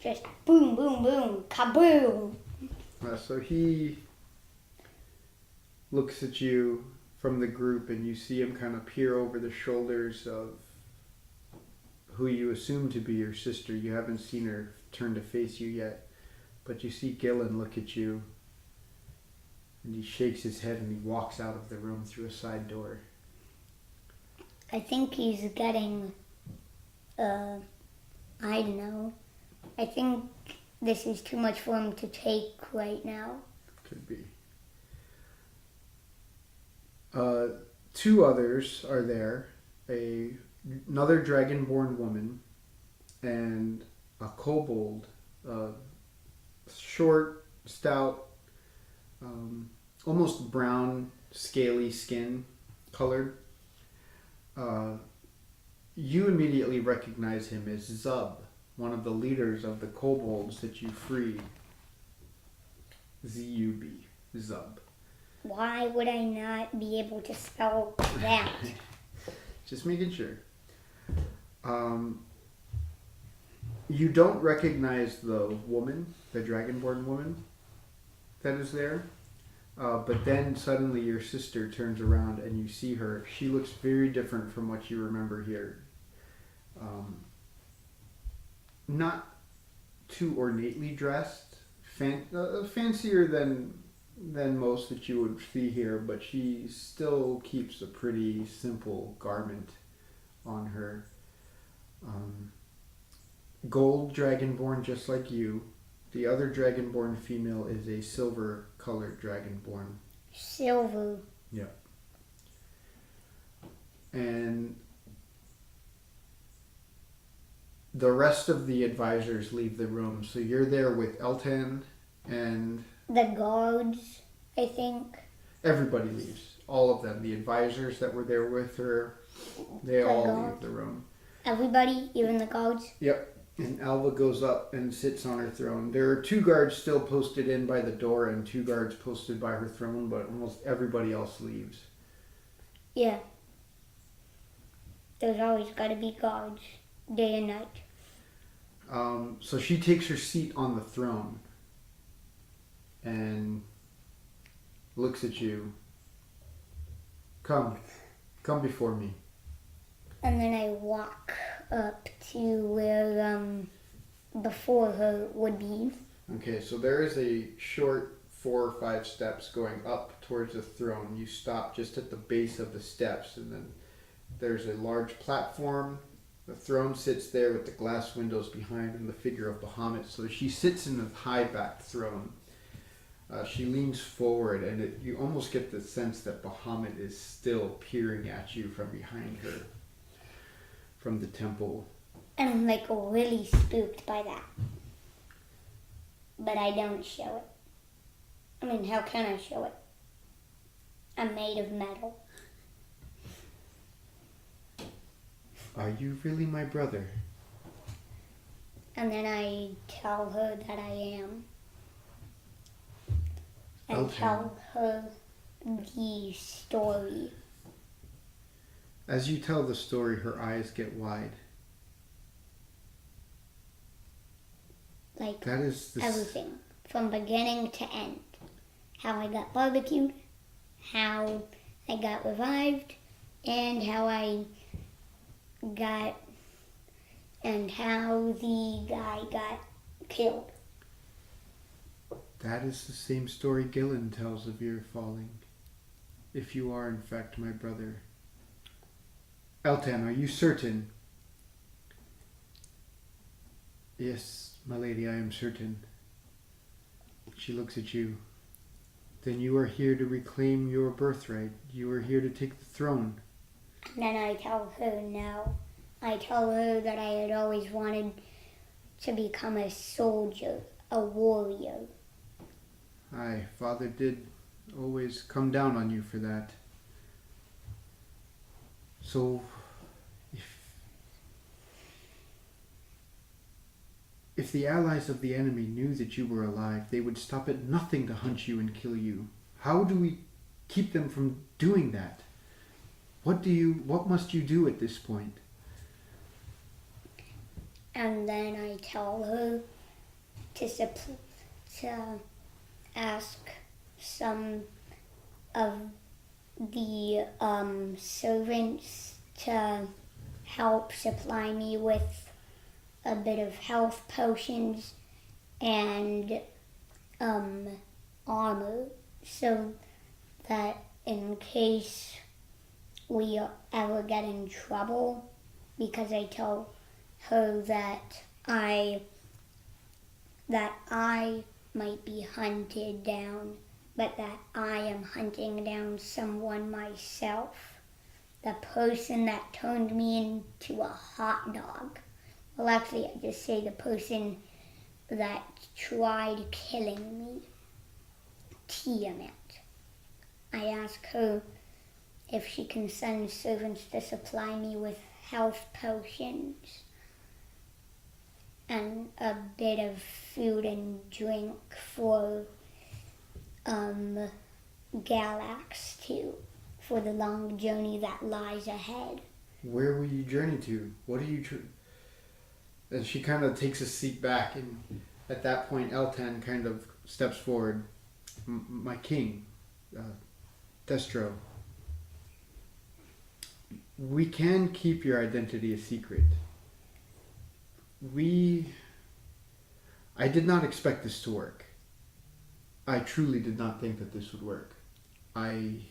Just boom, boom, boom, kaboom. So he looks at you from the group and you see him kind of peer over the shoulders of who you assume to be your sister. You haven't seen her turn to face you yet, but you see Gillen look at you. And he shakes his head and he walks out of the room through a side door. I think he's getting, I don't know. I think this is too much for him to take right now. Could be. Two others are there. Another dragonborn woman and a kobold. Short, stout, almost brown, scaly skin colored. You immediately recognize him as Zub, one of the leaders of the kobolds that you freed. Z-U-B, Zub. Why would I not be able to spell that? Just making sure. You don't recognize the woman, the dragonborn woman that is there. But then suddenly your sister turns around and you see her. She looks very different from what you remember here. Not too ornately dressed, fancier than most that you would see here, but she still keeps a pretty simple garment on her. Gold dragonborn, just like you. The other dragonborn female is a silver-colored dragonborn. Silver. Yeah. And the rest of the advisors leave the room, so you're there with Eltan and... The guards, I think. Everybody leaves. All of them. The advisors that were there with her, they all leave the room. Everybody, even the guards? Yep. And Alva goes up and sits on her throne. There are 2 guards still posted in by the door and 2 guards posted by her throne, but almost everybody else leaves. Yeah. There's always got to be guards, day and night. So she takes her seat on the throne and looks at you. Come before me. And then I walk up to where before her would be. Okay, so there is a short 4 or 5 steps going up towards the throne. You stop just at the base of the steps, and then there's a large platform. The throne sits there with the glass windows behind and the figure of Bahamut. So she sits in a high-backed throne. She leans forward, and you almost get the sense that Bahamut is still peering at you from behind her, from the temple. And I'm like really spooked by that. But I don't show it. I mean, how can I show it? I'm made of metal. Are you really my brother? And then I tell her that I am. And Okay. tell her the story. As you tell the story, her eyes get wide. Like That is the everything. From beginning to end. How I got barbecued. How I got revived. And how I got... And how the guy got killed. That is the same story Gillen tells of your falling. If you are in fact my brother. Eltan, are you certain? Yes, my lady, I am certain. She looks at you. Then you are here to reclaim your birthright. You are here to take the throne. And then I tell her no. I tell her that I had always wanted to become a soldier, a warrior. Aye, Father did always come down on you for that. So, if the allies of the enemy knew that you were alive, they would stop at nothing to hunt you and kill you. How do we keep them from doing that? What must you do at this point? And then I tell her to ask some of the servants to help supply me with a bit of health potions and armor, so that in case we ever get in trouble, because I tell her that I might be hunted down, but that I am hunting down someone myself. The person that turned me into a hot dog. Well, actually, I just say the person that tried killing me. Tiamat. I ask her if she can send servants to supply me with health potions and a bit of food and drink for Galax too, for the long journey that lies ahead. Where will you journey to? What are you... And she kind of takes a seat back, and at that point Eltan kind of steps forward. My king, Destro, we can keep your identity a secret. I did not expect this to work. I truly did not think that this would work. I'm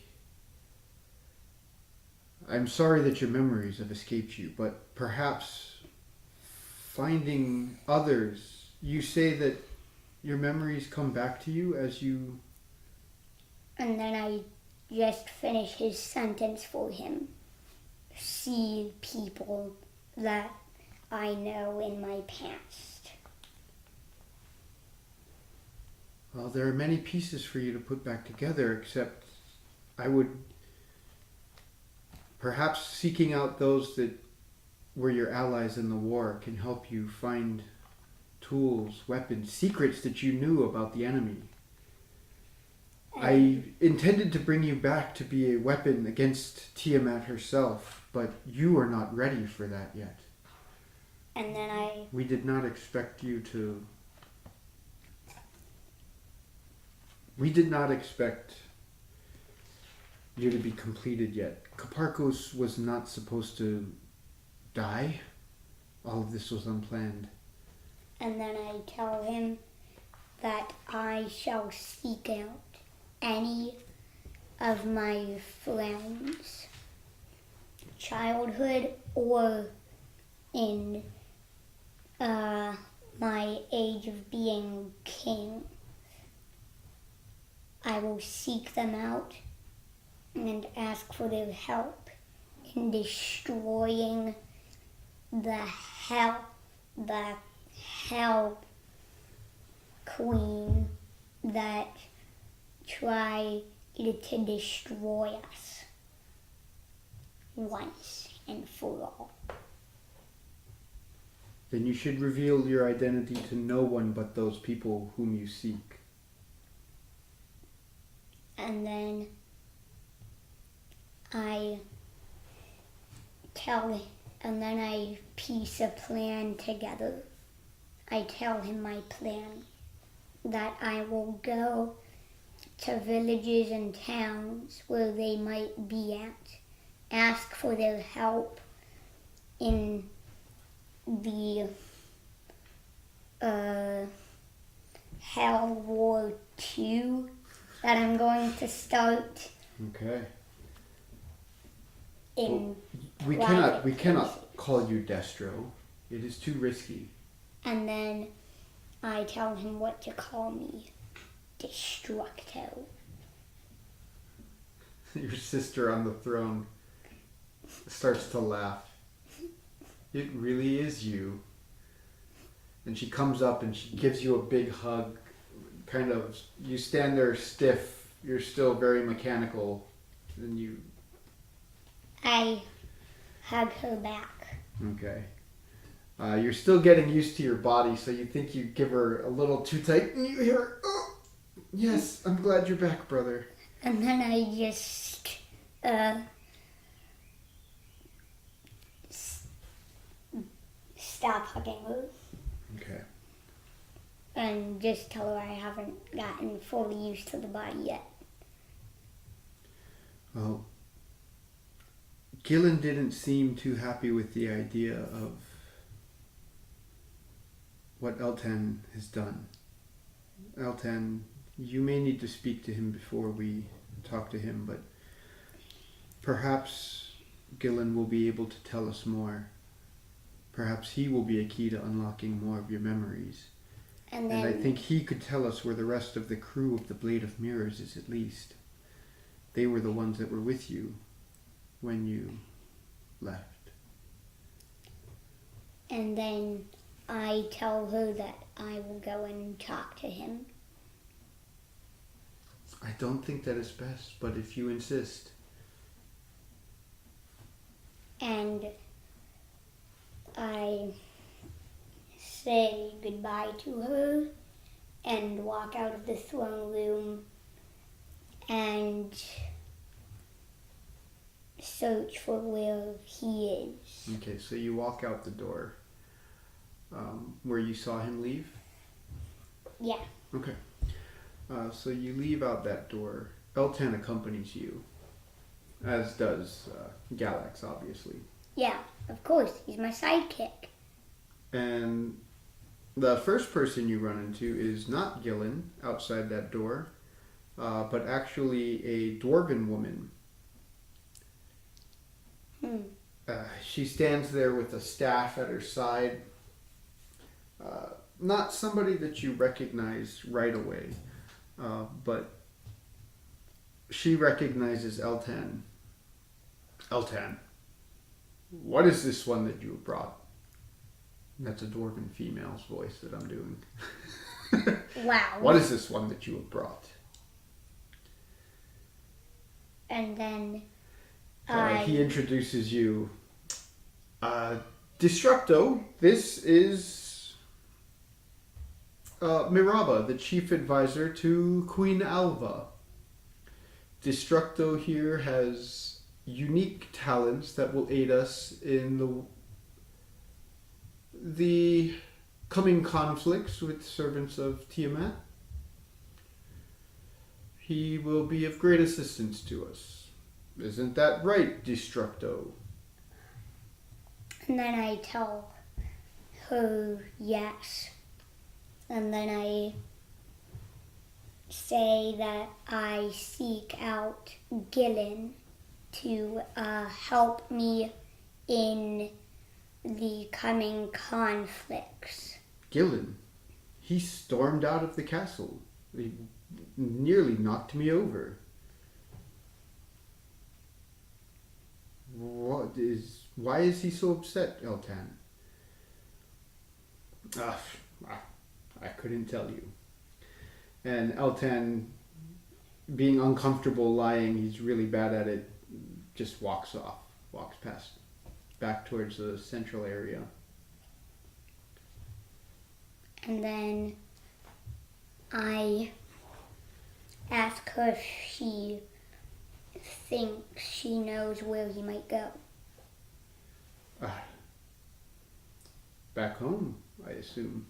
sorry that your memories have escaped you, but perhaps finding others, you say that your memories come back to you as you... And then I just finish his sentence for him. See people that I know in my past. Well, there are many pieces for you to put back together, except I would Perhaps seeking out those that were your allies in the war can help you find tools, weapons, secrets that you knew about the enemy. I intended to bring you back to be a weapon against Tiamat herself, but you are not ready for that yet. And then We did not expect you to... We did not expect you to be completed yet. Kaparkos was not supposed to die. All of this was unplanned. And then I tell him that I shall seek out any of my friends, childhood or in my age of being king. I will seek them out and ask for their help in destroying the hell queen that tried to destroy us once and for all. Then you should reveal your identity to no one but those people whom you seek. And then I piece a plan together. I tell him my plan, that I will go to villages and towns where they might be at, ask for their help in the Hell War 2 that I'm going to start. Okay. In we cannot call you Destro. It is too risky. And then I tell him what to call me. Destructo. Your sister on the throne starts to laugh. It really is you. And she comes up and she gives you a big hug. Kind of, you stand there stiff. You're still very mechanical. And you... I hug her back. Okay. You're still getting used to your body, so you think you give her a little too tight, and you hear her, oh, yes, I'm glad you're back, brother. And then I just stop hugging her. Okay. And just tell her I haven't gotten fully used to the body yet. Well, Gillen didn't seem too happy with the idea of what Eltan has done. Eltan, you may need to speak to him before we talk to him, but perhaps Gillen will be able to tell us more. Perhaps he will be a key to unlocking more of your memories. And I think he could tell us where the rest of the crew of the Blade of Mirrors is, at least. They were the ones that were with you when you left. And then I tell her that I will go and talk to him. I don't think that is best, but if you insist. And I say goodbye to her and walk out of the throne room and search for where he is. Okay, so you walk out the door where you saw him leave? Yeah. Okay. So you leave out that door. Eltan accompanies you, as does Galax, obviously. Yeah, of course. He's my sidekick. And the first person you run into is not Gillen outside that door, but actually a dwarven woman. She stands there with a staff at her side. Not somebody that you recognize right away, but she recognizes Eltan. Eltan, what is this one that you have brought? That's a dwarven female's voice that I'm doing. Wow. What is this one that you have brought? And then He introduces you. Destructo, this is Miraba, the chief advisor to Queen Alva. Destructo here has unique talents that will aid us in the coming conflicts with servants of Tiamat. He will be of great assistance to us. Isn't that right, Destructo? And then I tell her yes. And then I say that I seek out Gillen to help me in the coming conflicts. Gillen? He stormed out of the castle. He nearly knocked me over. Why is he so upset, Eltan? I couldn't tell you. And Eltan, being uncomfortable lying, he's really bad at it, just walks past, back towards the central area. And then I ask her if she thinks she knows where he might go. Back home, I assume.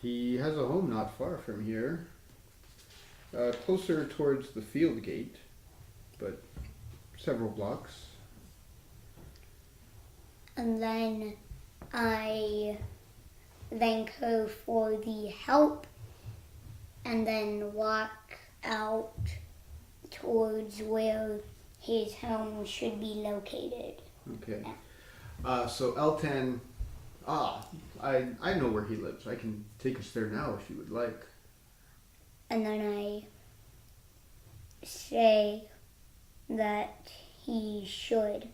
He has a home not far from here. Closer towards the field gate, but several blocks. And then I thank her for the help and then walk out towards where his home should be located. Okay. So Eltan, I know where he lives. I can take us there now if you would like. And then I say that he should.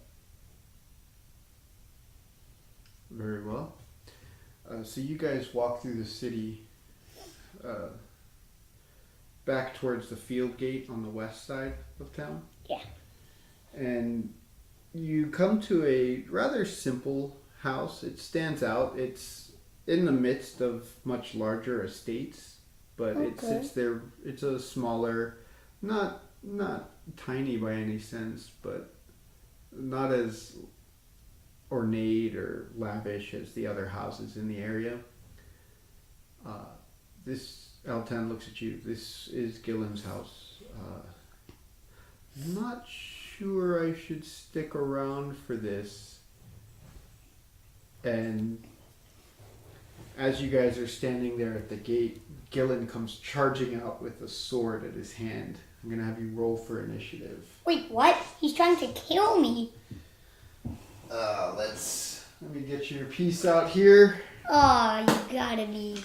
Very well. So you guys walk through the city back towards the field gate on the west side of town. Yeah. And you come to a rather simple house. It stands out. It's in the midst of much larger estates, but it sits there. It's a smaller, not tiny by any sense, but not as ornate or lavish as the other houses in the area. This Altan looks at you. This is Gillen's house. Not sure I should stick around for this. And as you guys are standing there at the gate, Gillen comes charging out with a sword at his hand. I'm gonna have you roll for initiative. Wait, what? He's trying to kill me. Let me get your piece out here. Oh, you gotta be.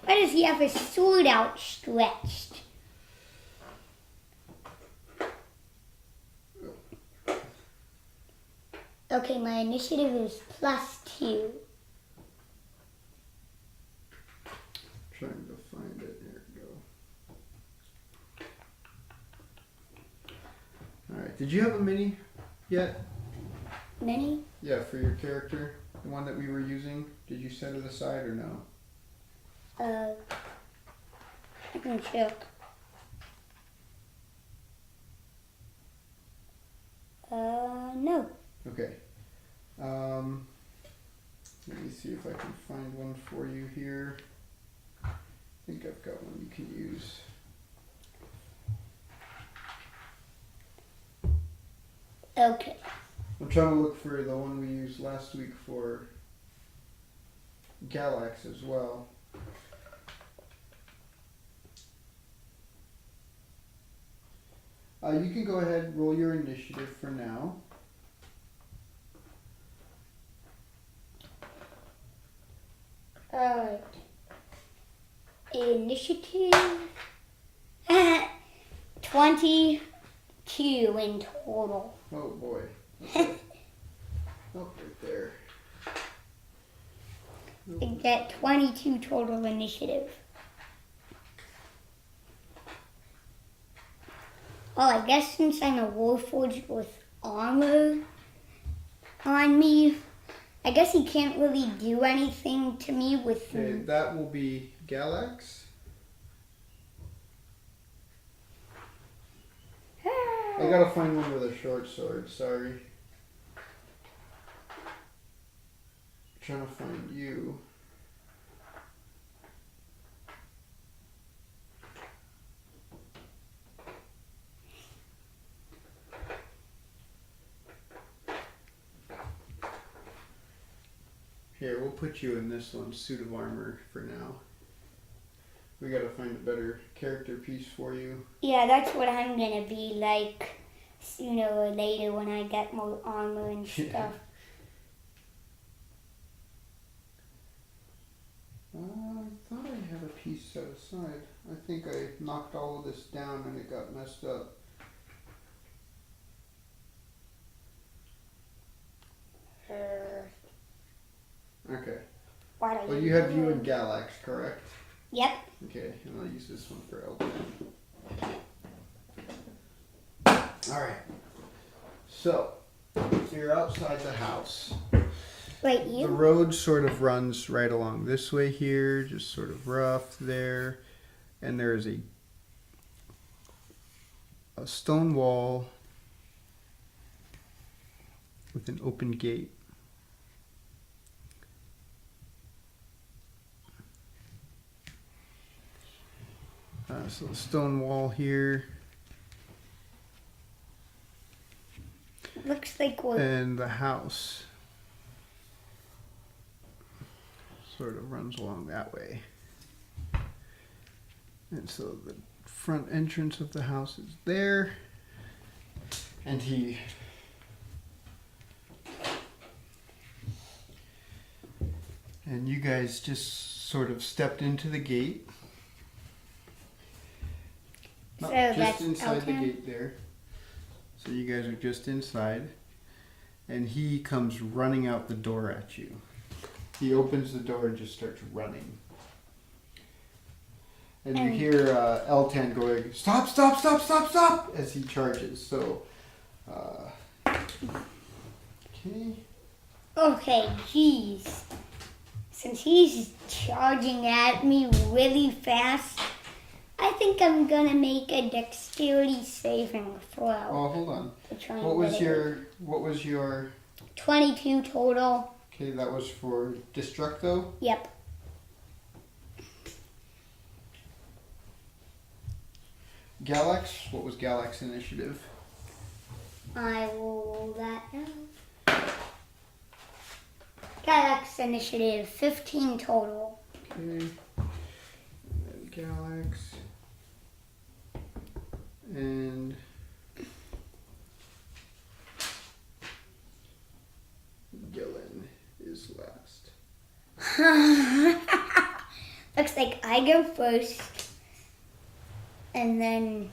Why does he have his sword outstretched? Okay, my initiative is +2. Trying to find it. There we go. Alright, did you have a mini yet? Many? Yeah, for your character? The one that we were using? Did you set it aside or no? I can check. No. Okay. Let me see if I can find one for you here. I think I've got one you can use. Okay. I'm trying to look for the one we used last week for Galax as well. You can go ahead and roll your initiative for now. Alright. Initiative. 22 in total. Oh boy. Okay. Oh, right there. I get 22 total initiative. Well, I guess since I'm a Warforged with armor on me, I guess he can't really do anything to me with... Okay, that will be Galax. I gotta find one with a short sword, sorry. Trying to find you. Here, we'll put you in this one, suit of armor, for now. We gotta find a better character piece for you. Yeah, that's what I'm gonna be like sooner or later when I get more armor and stuff. I thought I had a piece set aside. I think I knocked all of this down and it got messed up. Okay. Well, you have you and Galax, correct? Yep. Okay, and I'll use this one for L10. Alright. So, you're outside the house. Wait, you? The road sort of runs right along this way here, just sort of rough there. And there's a stone wall with an open gate. So the stone wall here. Looks like we're... And the house sort of runs along that way. And so the front entrance of the house is there. And you guys just sort of stepped into the gate. So Just that's inside the L10? gate there. So you guys are just inside. And he comes running out the door at you. He opens the door and just starts running. And you hear L10 going, stop, stop, stop, stop, stop, as he charges. So, okay. Okay, jeez. Since he's charging at me really fast, I think I'm gonna make a dexterity saving throw. Oh, hold on. To try and What was get it. what was your, 22 total. okay, that was for Destructo? Yep. Galax? What was Galax initiative? I will roll that now. Galax initiative, 15 total. Okay. And then Galax. And Gillen is last. Looks like I go first. And then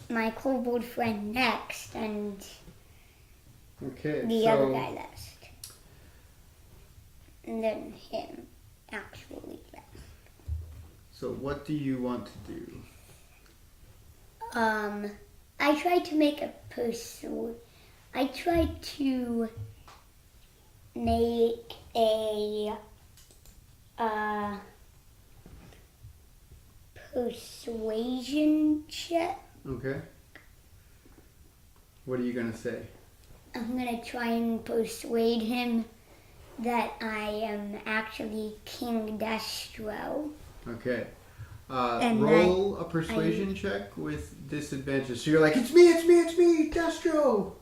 my kobold friend next. And Okay, the so other guy last. And then him actually last. so what do you want to do? I tried to make a I tried to make a persuasion check. Okay. What are you gonna say? I'm gonna try and persuade him that I am actually King Destro. Okay. And roll a persuasion check with disadvantage. So you're like, it's me, Destro!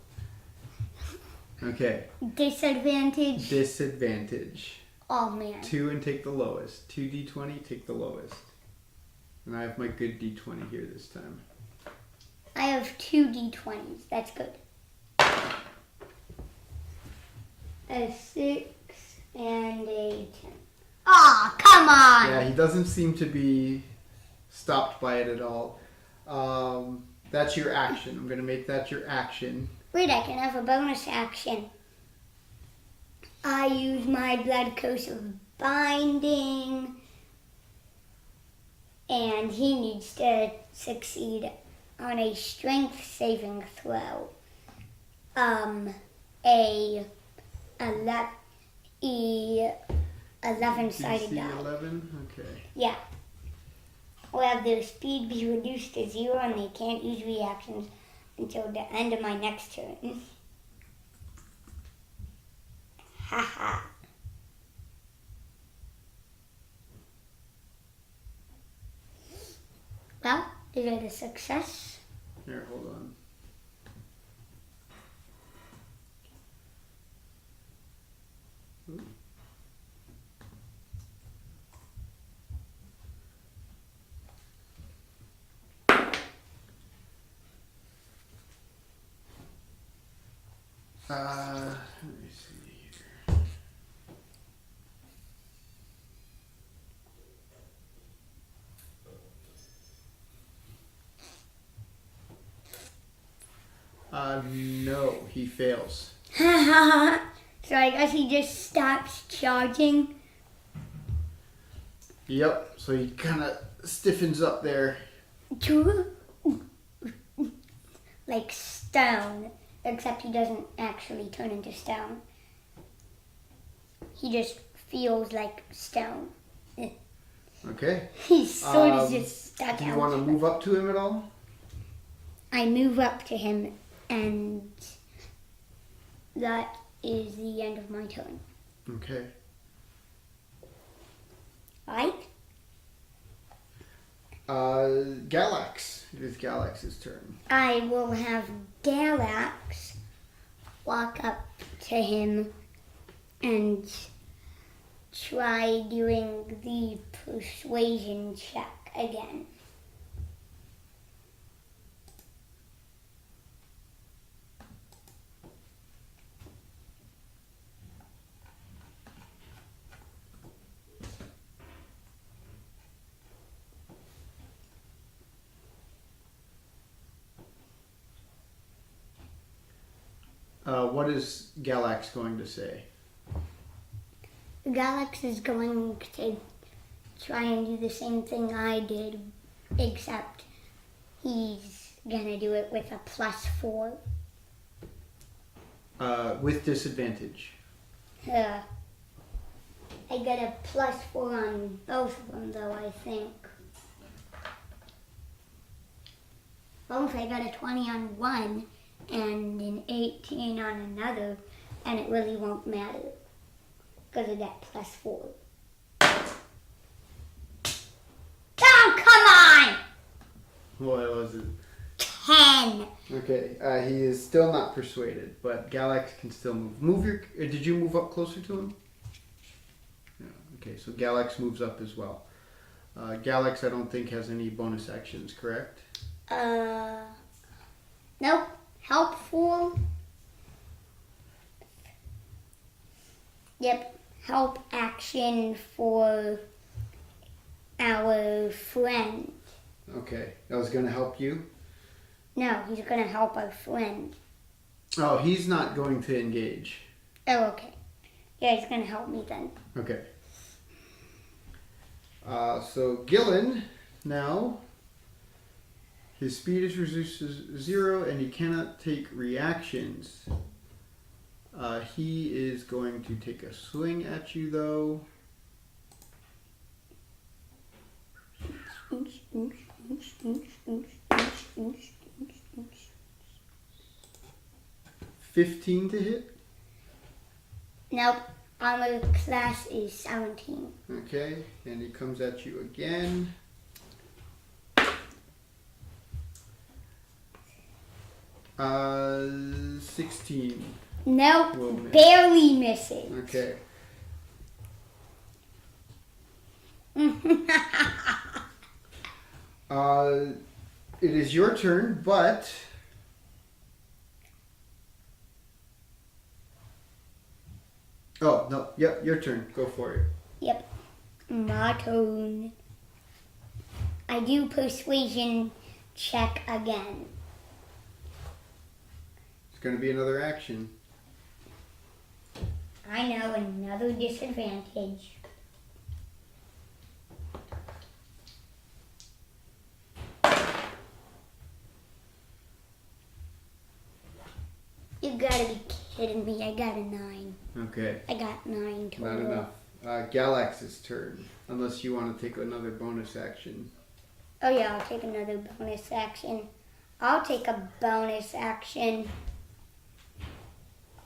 Okay. Disadvantage? Disadvantage. Oh man. 2 and take the lowest. 2d20, take the lowest. And I have my good d20 here this time. I have 2 d20s. That's good. A 6 and a 10. Aw, come on! Yeah, he doesn't seem to be stopped by it at all. That's your action. I'm going to make that your action. Wait, I can have a bonus action. I use my blood curse of binding, and he needs to succeed on a strength saving throw. A 11-sided DC die. 11? Okay. Yeah. Will have their speed be reduced to 0 and they can't use reactions until the end of my next turn. Haha. Well, is it a success? Here, hold on. Ooh. Let me see here. No, he fails. So I guess he just stops charging. Yep, so he kind of stiffens up there. Like stone, except he doesn't actually turn into stone. He just feels like stone. Okay. He's sort of just stuck out. Do you want to move up to him at all? I move up to him, and that is the end of my turn. Okay. Right? Galax. It is Galax's turn. I will have Galax walk up to him and try doing the persuasion check again. What is Galax going to say? Galax is going to try and do the same thing I did, except he's gonna do it with a +4. With disadvantage. I got a +4 on both of them, though, I think. Well, if I got a 20 on one and an 18 on another, and it really won't matter because of that +4. Oh, come on! What was it? 10. Okay, he is still not persuaded, but Galax can still move. Did you move up closer to him? Yeah, okay, so Galax moves up as well. Galax, I don't think, has any bonus actions, correct? Nope. Helpful. Yep. Help action for our friend. Okay, that was going to help you? No, he's going to help our friend. Oh, he's not going to engage. Oh, okay. Yeah, he's going to help me then. Okay. So Gillen, now, his speed is reduced to 0 and he cannot take reactions. He is going to take a swing at you, though. $15 to hit. Nope. Armor class is 17. Okay, and he comes at you again. Uh, 16. Nope. Will miss. Barely misses. Okay. It is your turn, but oh no, yep, your turn. Go for it. Yep. My turn. I do persuasion check again. It's going to be another action. I know, another disadvantage. You gotta be kidding me. I got a 9. Okay. I got 9 total. Not enough. Galax's turn. Unless you want to take another bonus action. Oh yeah, I'll take another bonus action. I'll take a bonus action.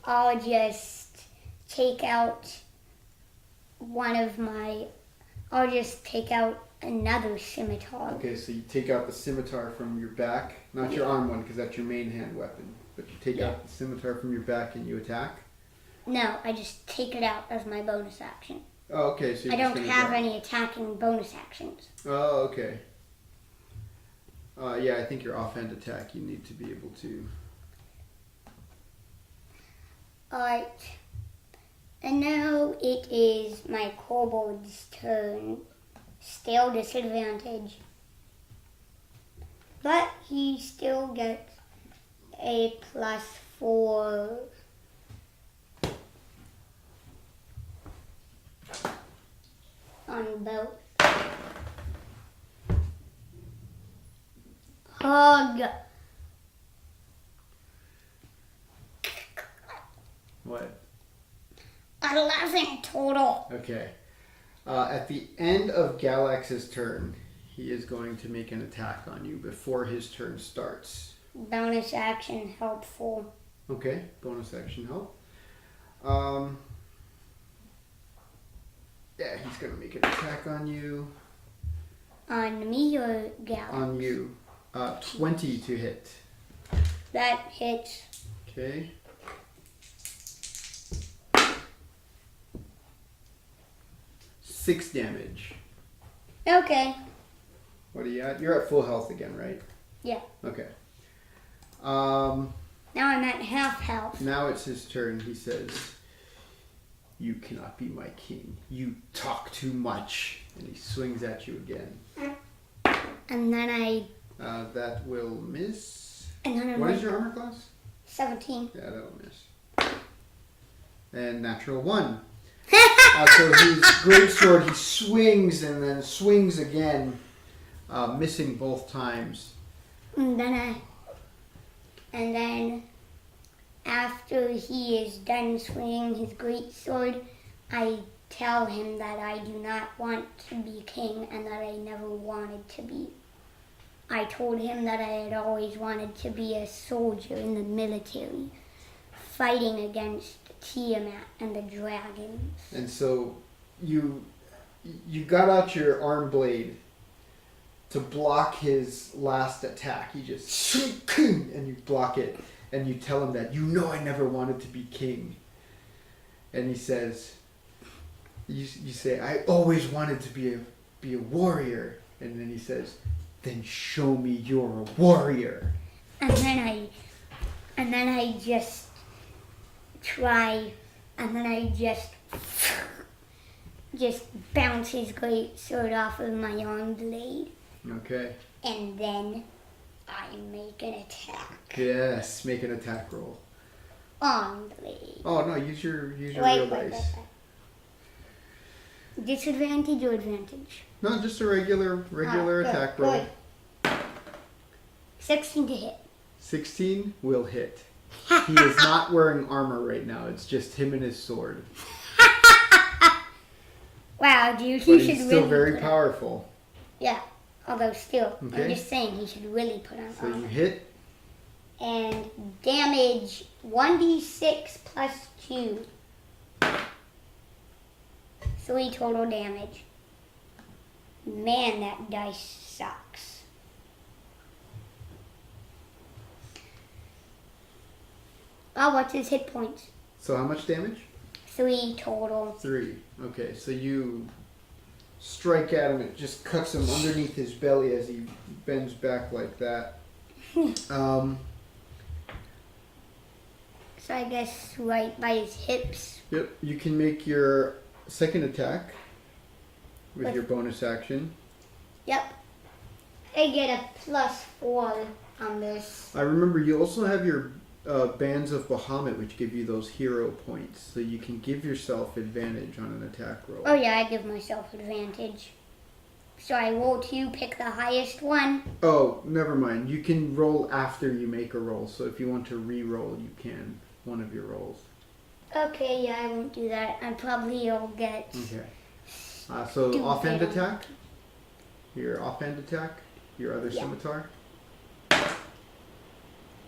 I'll just take out I'll just take out another scimitar. Okay, so you take out the scimitar from your back. Not your arm one, because that's your main hand weapon. But you take out the scimitar from your back and you attack? No, I just take it out as my bonus action. Oh, okay. So I don't have any attacking bonus actions. Oh, okay. Yeah, I think your offhand attack you need to be able to. Alright. And now it is my kobold's turn. Still disadvantage. But he still gets a +4. On both. Hug. What? 11 total. Okay. At the end of Galax's turn, he is going to make an attack on you before his turn starts. Bonus action helpful. Okay, bonus action help. Yeah, he's going to make an attack on you. On me or Galax? On you. 20 to hit. That hits. Okay. Six damage. Okay. What are you at? You're at full health again, right? Yeah. Okay. Now I'm at half health. Now it's his turn. He says, "You cannot be my king. You talk too much." And he swings at you again. And then That will miss. And then What is your armor class? 17. Yeah, that'll miss. And natural 1. So his greatsword, he swings and then swings again, missing both times. And then after he is done swinging his great sword, I tell him that I do not want to be king and that I never wanted to be. I told him that I had always wanted to be a soldier in the military, fighting against Tiamat and the dragons. And so you got out your arm blade to block his last attack. You just and you block it, and you tell him that I never wanted to be king. And he says, you say, "I always wanted to be a warrior." And then he says, "Then show me you're a warrior." And then I just try, and then I just bounce his great sword off of my arm blade. Okay. And then I make an attack. Yes, make an attack roll. On blade. Oh no, use your real dice. Disadvantage or advantage? No, just a regular attack roll. Good. 16 to hit. 16 will hit. He is not wearing armor right now. It's just him and his sword. Wow, dude, But he's still very powerful. Yeah, although still, Okay. I'm just saying he should really put on So armor. you hit. And damage 1d6 plus 2. 3 total damage. Man, that dice sucks. Oh, what's his hit points? So how much damage? 3 total. 3. Okay, so you strike at him. It just cuts him underneath his belly as he bends back like that. So I guess right by his hips. Yep, you can make your second attack with your bonus action. Yep. I get a +4 on this. I remember you also have your Bands of Bahamut, which give you those hero points, so you can give yourself advantage on an attack roll. Oh yeah, I give myself advantage. So I roll 2, pick the highest one. Oh, never mind. You can roll after you make a roll, so if you want to re-roll, you can. one of your rolls. Okay, yeah, I won't do that. I probably will get... Okay. So offhand attack. Your offhand attack. Your other scimitar.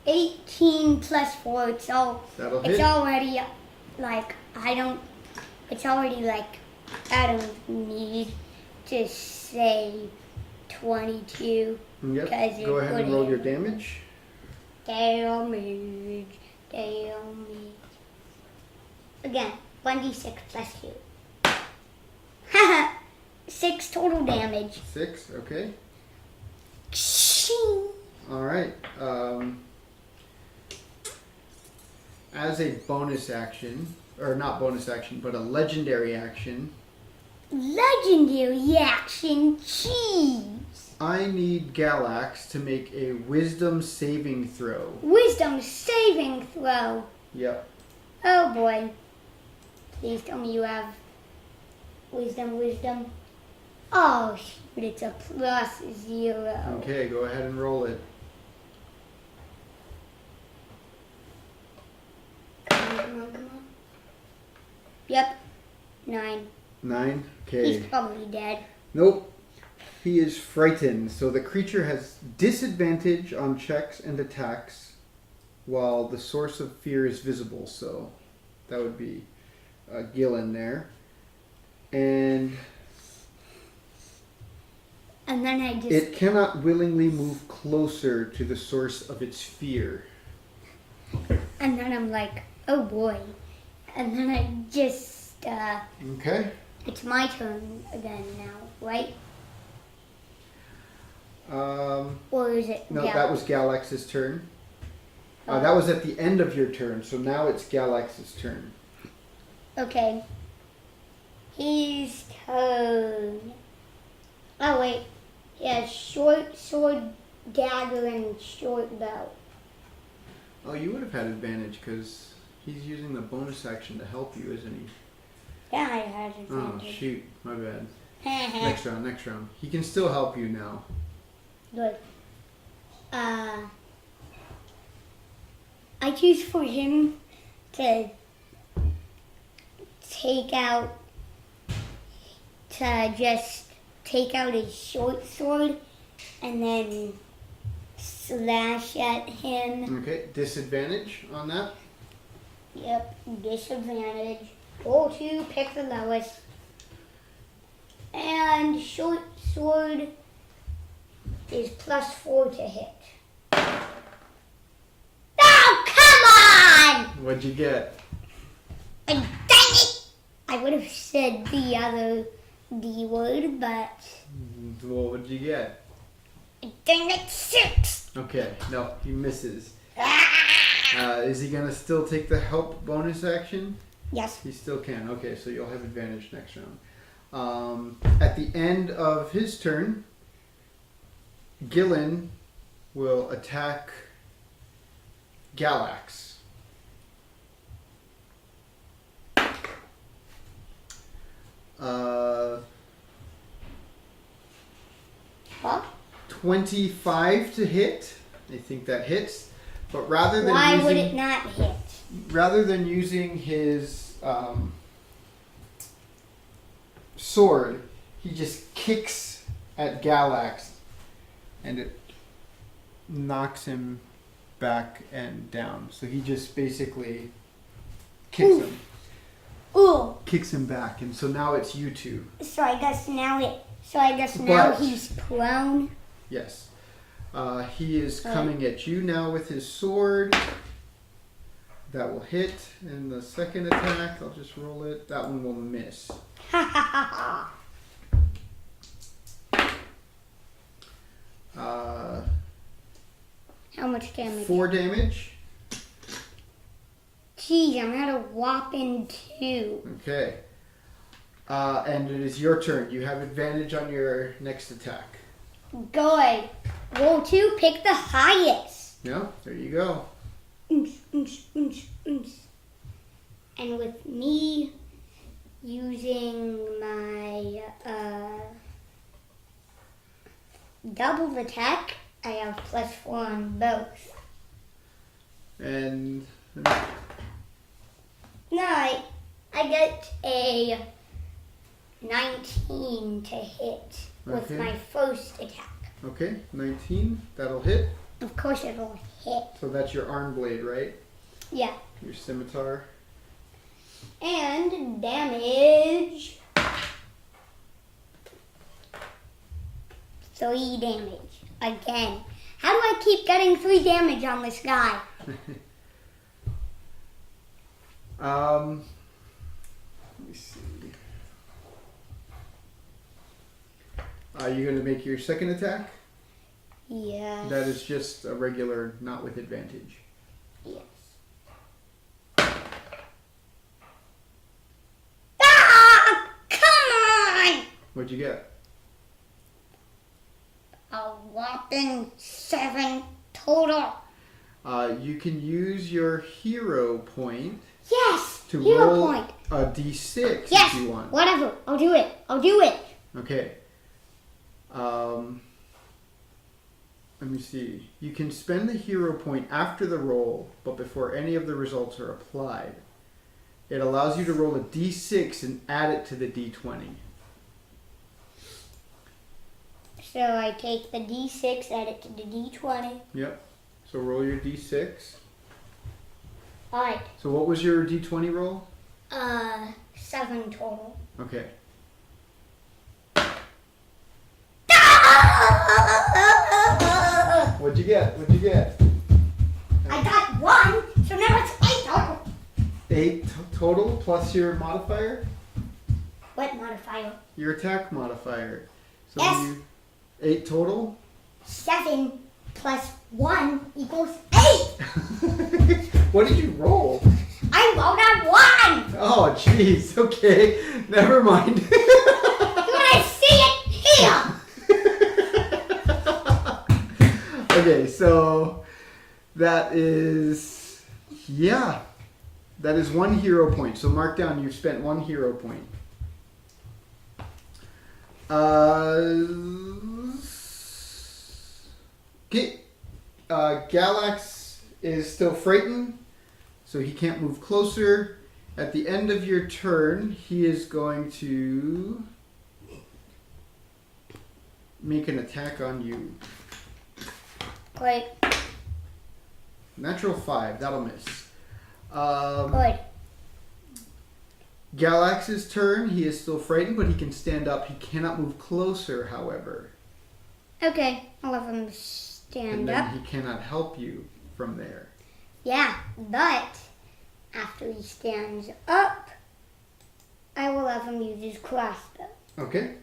18 plus 4. That'll hit. It's already like It's already like I don't need to say 22. Yep. Go ahead and roll your damage. Damage. Again, 1d6 plus 2. Haha. 6 total damage. 6. Okay. Shing. All right. As a bonus action, or not bonus action, but a legendary action. Legendary action, cheese. I need Galax to make a wisdom saving throw. Wisdom saving throw. Yep. Oh boy. Please tell me you have wisdom. Oh shoot, it's a +0. Okay, go ahead and roll it. Come on. Yep. 9. 9. Okay. He's probably dead. Nope. He is frightened, so the creature has disadvantage on checks and attacks while the source of fear is visible, so that would be Gillen there. And then it cannot willingly move closer to the source of its fear. And then I'm like, oh boy. And then I just Okay. it's my turn again now, right? Or is it No, that was Galax's turn. That was at the end of your turn, so now it's Galax's turn. Okay. His turn. Oh wait. He has short sword, dagger, and short bow. Oh, you would have had advantage because he's using the bonus action to help you, isn't he? Yeah, I had advantage. Oh, shoot. My bad. Next round. He can still help you now. Good. I choose for him to just take out his short sword and then slash at him. Okay, disadvantage on that? Yep, disadvantage. Roll 2, pick the lowest. And short sword is +4 to hit. Oh, come on! What'd you get? Dang it! I would have said the other D word, but... Well, what'd you get? Dang it, 6! Okay, no, he misses. Ah! Is he going to still take the help bonus action? Yes. He still can. Okay, so you'll have advantage next round. At the end of his turn, Gillen will attack Galax. Huh? 25 to hit. I think that hits. But rather than Why would it not hit? Rather than using his sword, he just kicks at Galax, and it knocks him back and down. So he just basically kicks him. Ooh. Kicks him back, and so now it's you two. So I guess now But- he's prone. Yes. He is coming at you now with his sword. That will hit. And the second attack, I'll just roll it. That one will miss. Ha ha ha ha. How much damage? 4 damage. Geez, I'm at a whopping 2. Okay. And it is your turn. You have advantage on your next attack. Good. Roll 2, pick the highest. Yeah, there you go. And with me using my double attack, I have +4 on both. And a 19 to hit with Okay. my first attack. Okay, 19. That'll hit. Of course it'll hit. So that's your arm blade, right? Yeah. Your scimitar. And damage. 3 damage. Again. How do I keep getting 3 damage on this guy? Let me see. Are you going to make your second attack? Yes. That is just a regular, not with advantage. Yes. Ah! Come on! What'd you get? A whopping 7 total. You can use your hero point Yes! to Hero roll point. a d6 Yes! if you want. Whatever. I'll do it. I'll do it. Okay. Let me see. You can spend the hero point after the roll, but before any of the results are applied. It allows you to roll a d6 and add it to the d20. So I take the D6, add it to the D20. Yep. So roll your d6. Alright. So what was your d20 roll? 7 total. Okay. What'd you get? What'd you get? I got 1, so now it's 8 total. 8 total plus your modifier? What modifier? Your attack modifier. So Yes. you 8 total? 7 plus 1 equals 8. What did you roll? I rolled a 1. Oh, jeez. Okay. Never mind. You want to see it here? Okay, so that is, yeah, that is 1 hero point. So mark down, you've spent 1 hero point. Okay, Galax is still frightened, so he can't move closer. At the end of your turn, he is going to make an attack on you. Great. Natural 5, that'll miss. Good. Galax's turn, he is still frightened, but he can stand up. He cannot move closer, however. Okay, I'll have him And stand then up. he cannot help you from there. Yeah, but after he stands up, I will have him use his crossbow. Okay.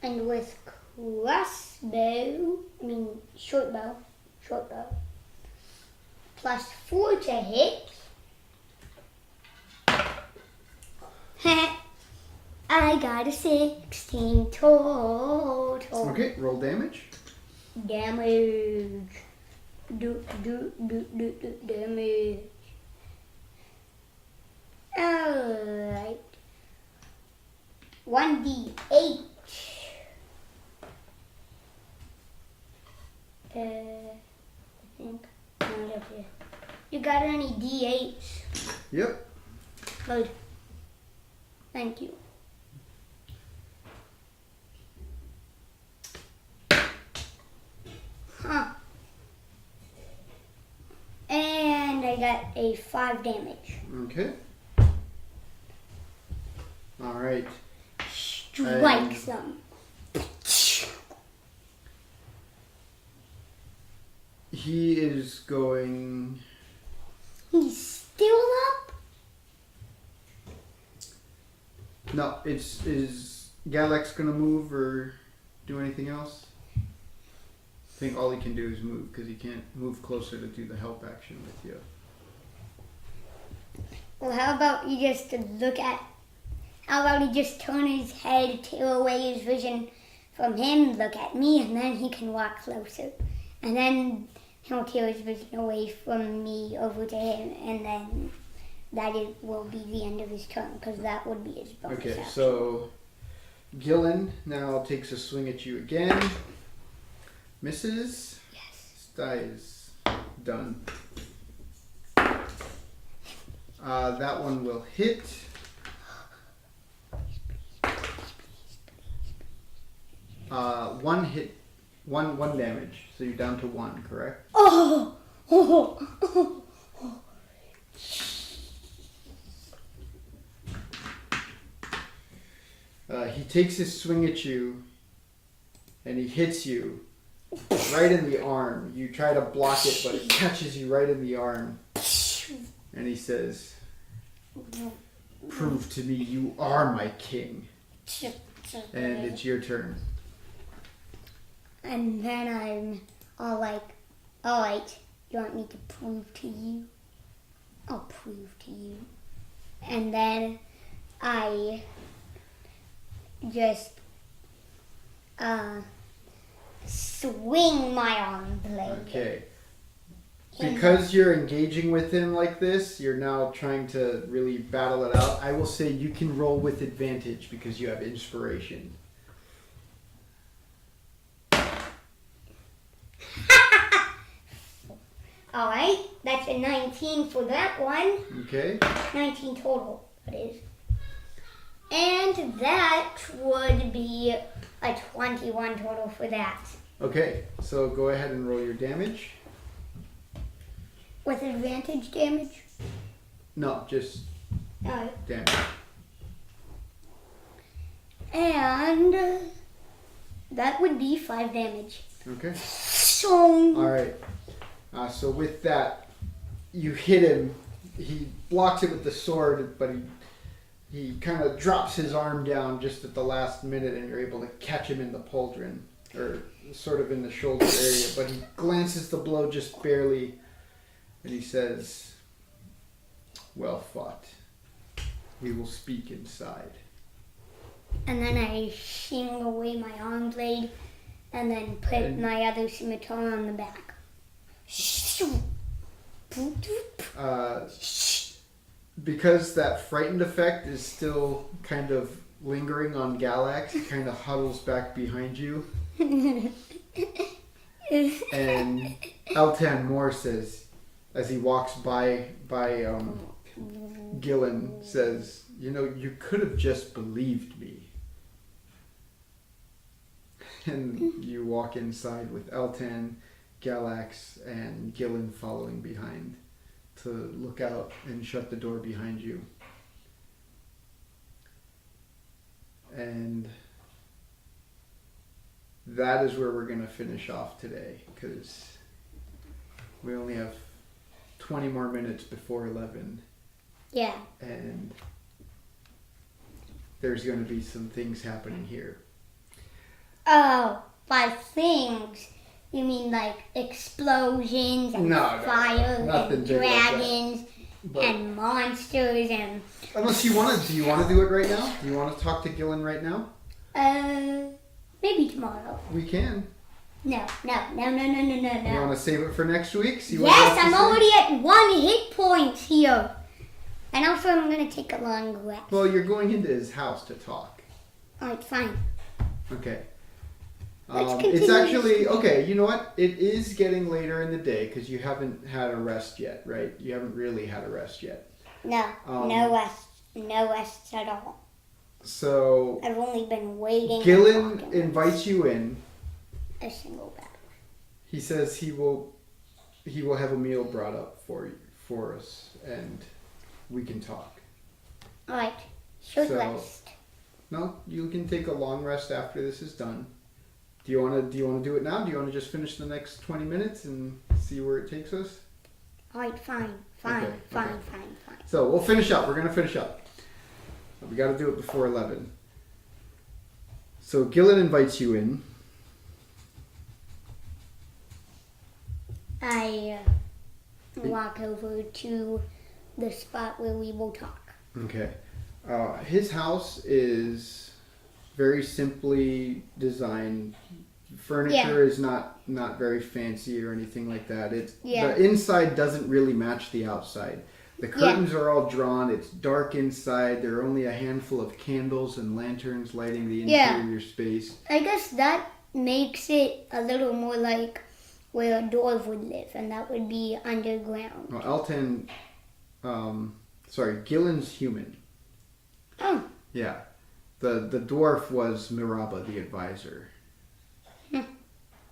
And with short bow, plus 4 to hit. I got a 16 total. Okay, roll damage. Damage. Damage. Alright. 1d8. I think. Not up here. You got any d8s? Yep. Good. Thank you. Huh. And I got a 5 damage. Okay. All right. Strike some. He is going... He's still up? No, is Galax going to move or do anything else? I think all he can do is move because he can't move closer to do the help action with you. Well, how about you just how about he just turn his head, tear away his vision from him, look at me, and then he can walk closer. And then he'll tear his vision away from me over to him, and then will be the end of his turn, because that would be his bonus Okay, action. so Gillen now takes a swing at you again. Misses. Yes. This die is done. That one will hit. One hit, one damage. So you're down to 1, correct? Oh! He takes his swing at you, and he hits you right in the arm. You try to block it, but it catches you right in the arm. And he says, "Prove to me you are my king." And it's your turn. And then I'm all like, alright, you want me to prove to you? I'll prove to you. And then I just swing my arm blade. Okay. Because you're engaging with him like this, you're now trying to really battle it out. I will say you can roll with advantage because you have inspiration. Alright, that's a 19 for that one. Okay. 19 total, that is. And that would be a 21 total for that. Okay, so go ahead and roll your damage. With advantage damage? No, just damage. And that would be 5 damage. Okay. So. Alright. So with that, you hit him. He blocks it with the sword, but he kind of drops his arm down just at the last minute, and you're able to catch him in the pauldron, or sort of in the shoulder area. But he glances the blow just barely, and he says, "Well fought. We will speak inside." And then I shing away my arm blade, and then put my other scimitar on the back. Because that frightened effect is still kind of lingering on Galax, he kind of huddles back behind you. And Altan Moore says, as he walks by Gillen, says, "You know, you could have just believed me." And you walk inside with Altan, Galax, and Gillen following behind to look out and shut the door behind you. And that is where we're going to finish off today, because we only have 20 more minutes before 11. Yeah. And there's going to be some things happening here. Oh, by things, you mean like explosions and fire and dragons and monsters and... Unless you want to, do you want to do it right now? Do you want to talk to Gillen right now? Maybe tomorrow. We can. No. You want to save it for next week? See what Yes, I'm already at 1 hit point here. And also I'm going to take a long rest. Well, you're going into his house to talk. Alright, fine. Okay. Let's continue. It's actually, okay, you know what? It is getting later in the day because you haven't had a rest yet, right? You haven't really had a rest yet. No, no rest. No rest at all. So... I've only been waiting. Gillen invites you in. A single battle. He says he will have a meal brought up for us, and we can talk. Alright, short rest. No, you can take a long rest after this is done. Do you want to do it now? Do you want to just finish the next 20 minutes and see where it takes us? Alright, fine. So we'll finish up. We're going to finish up. We got to do it before 11. So Gillen invites you in. I walk over to the spot where we will talk. Okay. His house is very simply designed. Furniture is not very fancy or anything like that. The inside doesn't really match the outside. The curtains are all drawn. It's dark inside. There are only a handful of candles and lanterns lighting the interior space. I guess that makes it a little more like where a dwarf would live, and that would be underground. Well, Altan sorry, Gillen's human. Oh. Yeah. The dwarf was Miraba, the advisor.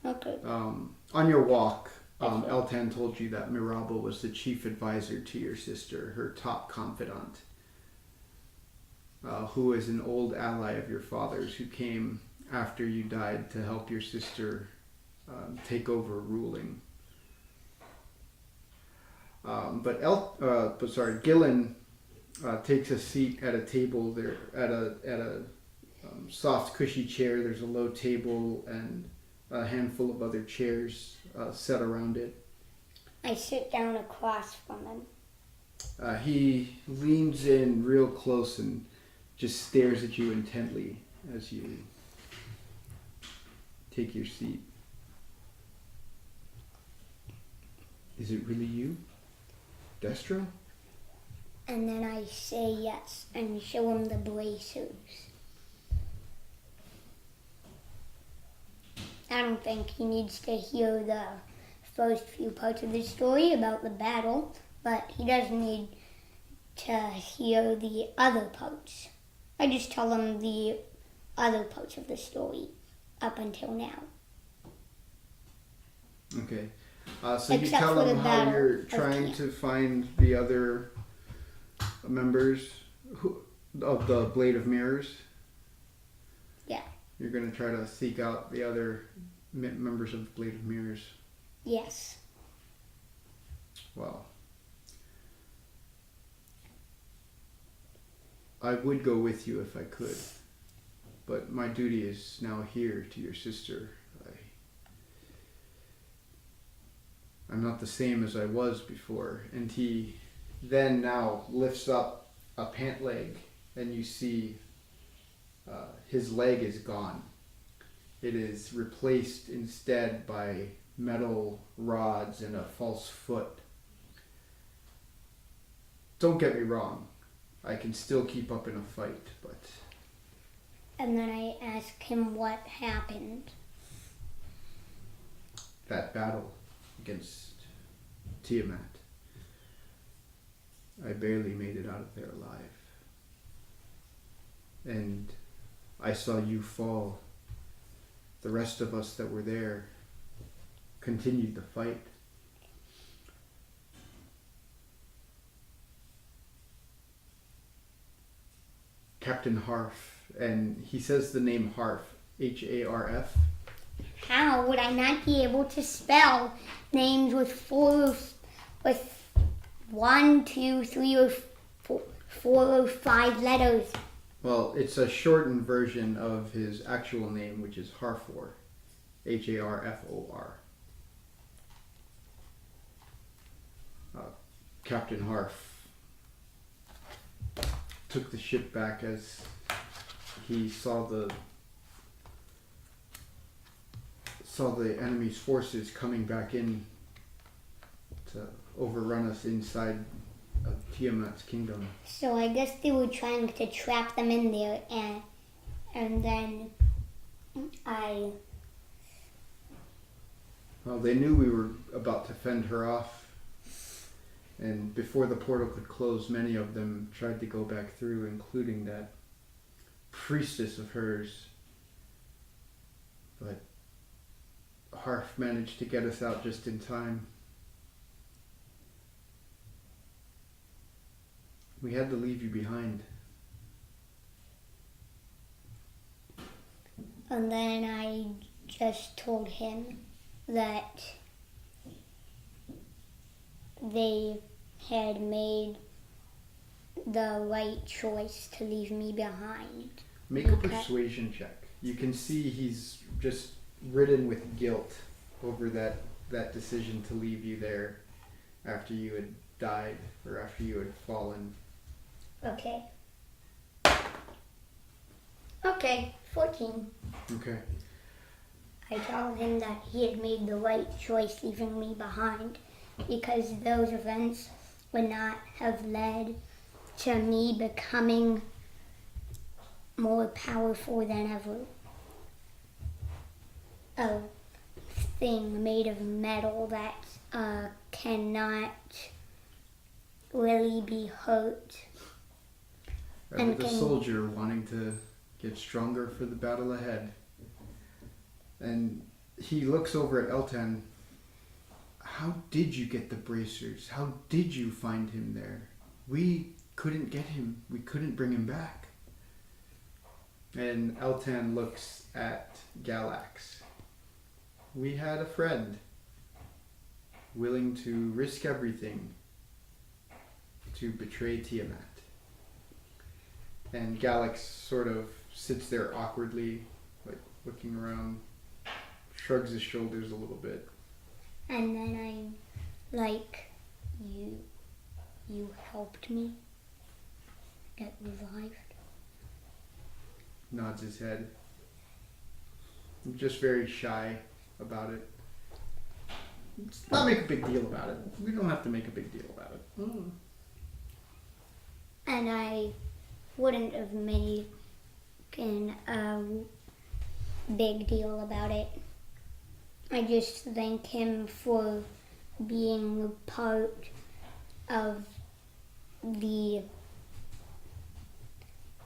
Okay. On your walk, Eltan told you that Miraba was the chief advisor to your sister, her top confidant, who is an old ally of your father's who came after you died to help your sister take over ruling. Gillen takes a seat at a table there, at a soft, cushy chair. There's a low table and a handful of other chairs set around it. I sit down across from him. He leans in real close and just stares at you intently as you take your seat. Is it really you, Destro? And then I say yes and show him the bracers. I don't think he needs to hear the first few parts of the story about the battle, but he does need to hear the other parts. I just tell him the other parts of the story up until now. Okay. So you Except tell for them the how battle you're of trying camp. to find the other members of the Blade of Mirrors? Yeah. You're going to try to seek out the other members of the Blade of Mirrors. Yes. Well, I would go with you if I could, but my duty is now here to your sister. I'm not the same as I was before. And he then now lifts up a pant leg, and you see his leg is gone. It is replaced instead by metal rods and a false foot. Don't get me wrong, I can still keep up in a fight, but... And then I ask him what happened. that battle against Tiamat, I barely made it out of there alive. And I saw you fall. The rest of us that were there continued the fight. Captain Harf, and he says the name Harf, Harf. How would I not be able to spell names with with 1, 2, 3, or 4 or 5 letters? Well, it's a shortened version of his actual name, which is Harfor, Harfor. Captain Harf took the ship back as he saw the enemy's forces coming back in to overrun us inside of Tiamat's kingdom. So I guess they were trying to trap them in there, and then Well, they knew we were about to fend her off, and before the portal could close, many of them tried to go back through, including that priestess of hers. But Harf managed to get us out just in time. We had to leave you behind. And then I just told him that they had made the right choice to leave me behind. Make a persuasion check. You can see he's just ridden with guilt over that decision to leave you there after you had died or after you had fallen. Okay. Okay, 14. Okay. I told him that he had made the right choice leaving me behind because those events would not have led to me becoming more powerful than ever. A thing made of metal that cannot really be hurt. Rather the soldier wanting to get stronger for the battle ahead. And he looks over at Eltan. How did you get the bracers? How did you find him there? We couldn't get him. We couldn't bring him back. And Eltan looks at Galax. We had a friend willing to risk everything to betray Tiamat. And Galax sort of sits there awkwardly, like looking around, shrugs his shoulders a little bit. And then I'm like, you helped me get revived? Nods his head. I'm just very shy about it. Let's not make a big deal about it. We don't have to make a big deal about it. And I wouldn't have made a big deal about it. I just thank him for being part of the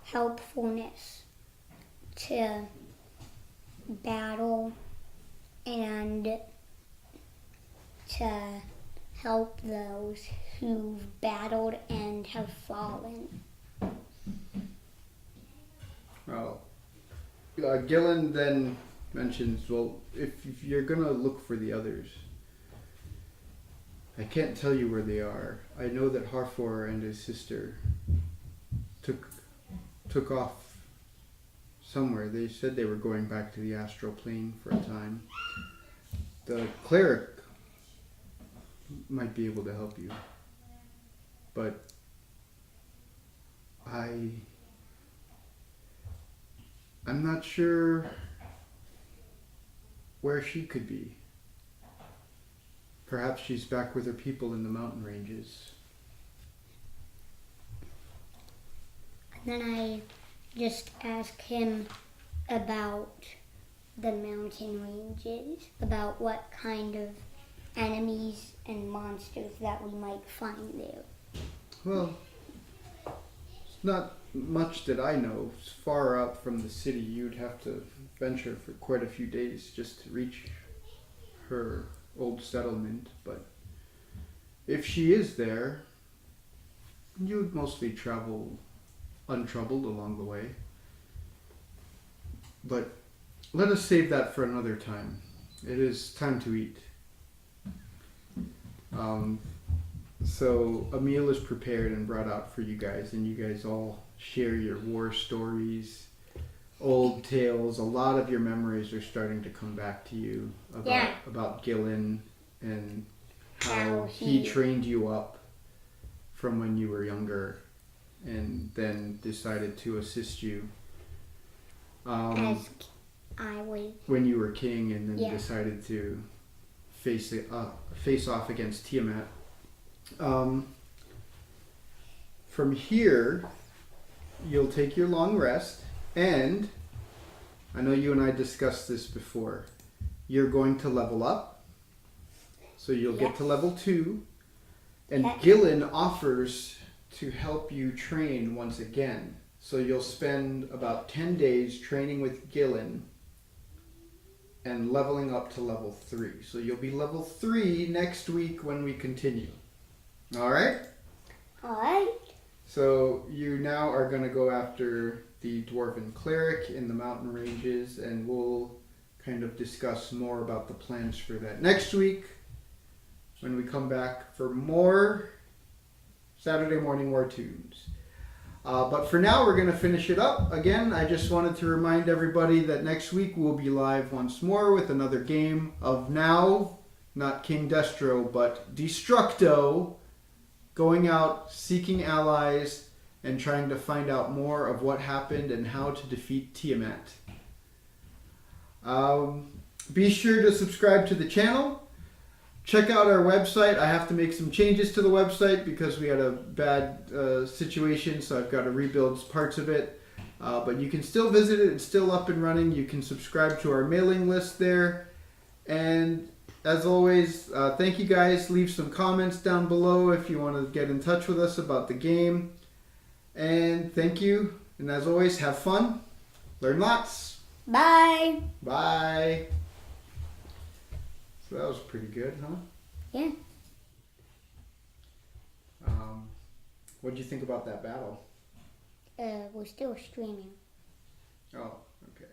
helpfulness to battle and to help those who've battled and have fallen. Well, Gillen then mentions, well, if you're gonna look for the others, I can't tell you where they are. I know that Harfor and his sister took off somewhere. They said they were going back to the astral plane for a time. The cleric might be able to help you, but I'm not sure where she could be. Perhaps she's back with her people in the mountain ranges. And then I just ask him about the mountain ranges, about what kind of enemies and monsters that we might find there. Well, it's not much that I know. It's far out from the city. You'd have to venture for quite a few days just to reach her old settlement. But if she is there, you would mostly travel untroubled along the way. But let us save that for another time. It is time to eat. So a meal is prepared and brought out for you guys, and you guys all share your war stories, old tales. A lot of your memories are starting to come back to you about Gillen and how he trained you up from when you were younger and then decided to assist you As I was. when you were king, and then decided to face off against Tiamat. From here, you'll take your long rest, and I know you and I discussed this before. You're going to level up, so you'll get to level 2, and Gillen offers to help you train once again. So you'll spend about 10 days training with Gillen and leveling up to level 3. So you'll be level 3 next week when we continue. Alright? Alright. So you now are going to go after the Dwarven Cleric in the mountain ranges, and we'll kind of discuss more about the plans for that next week when we come back for more Saturday morning Wartoons. But for now, we're going to finish it up. Again, I just wanted to remind everybody that next week we'll be live once more with another game of now, not King Destro, but Destructo, going out, seeking allies, and trying to find out more of what happened and how to defeat Tiamat. Be sure to subscribe to the channel. Check out our website. I have to make some changes to the website because we had a bad situation, so I've got to rebuild parts of it. But you can still visit it. It's still up and running. You can subscribe to our mailing list there. And as always, thank you guys. Leave some comments down below if you want to get in touch with us about the game. And thank you. And as always, have fun. Learn lots. Bye. Bye. So that was pretty good, huh? Yeah. What did you think about that battle? We're still streaming. Oh, okay.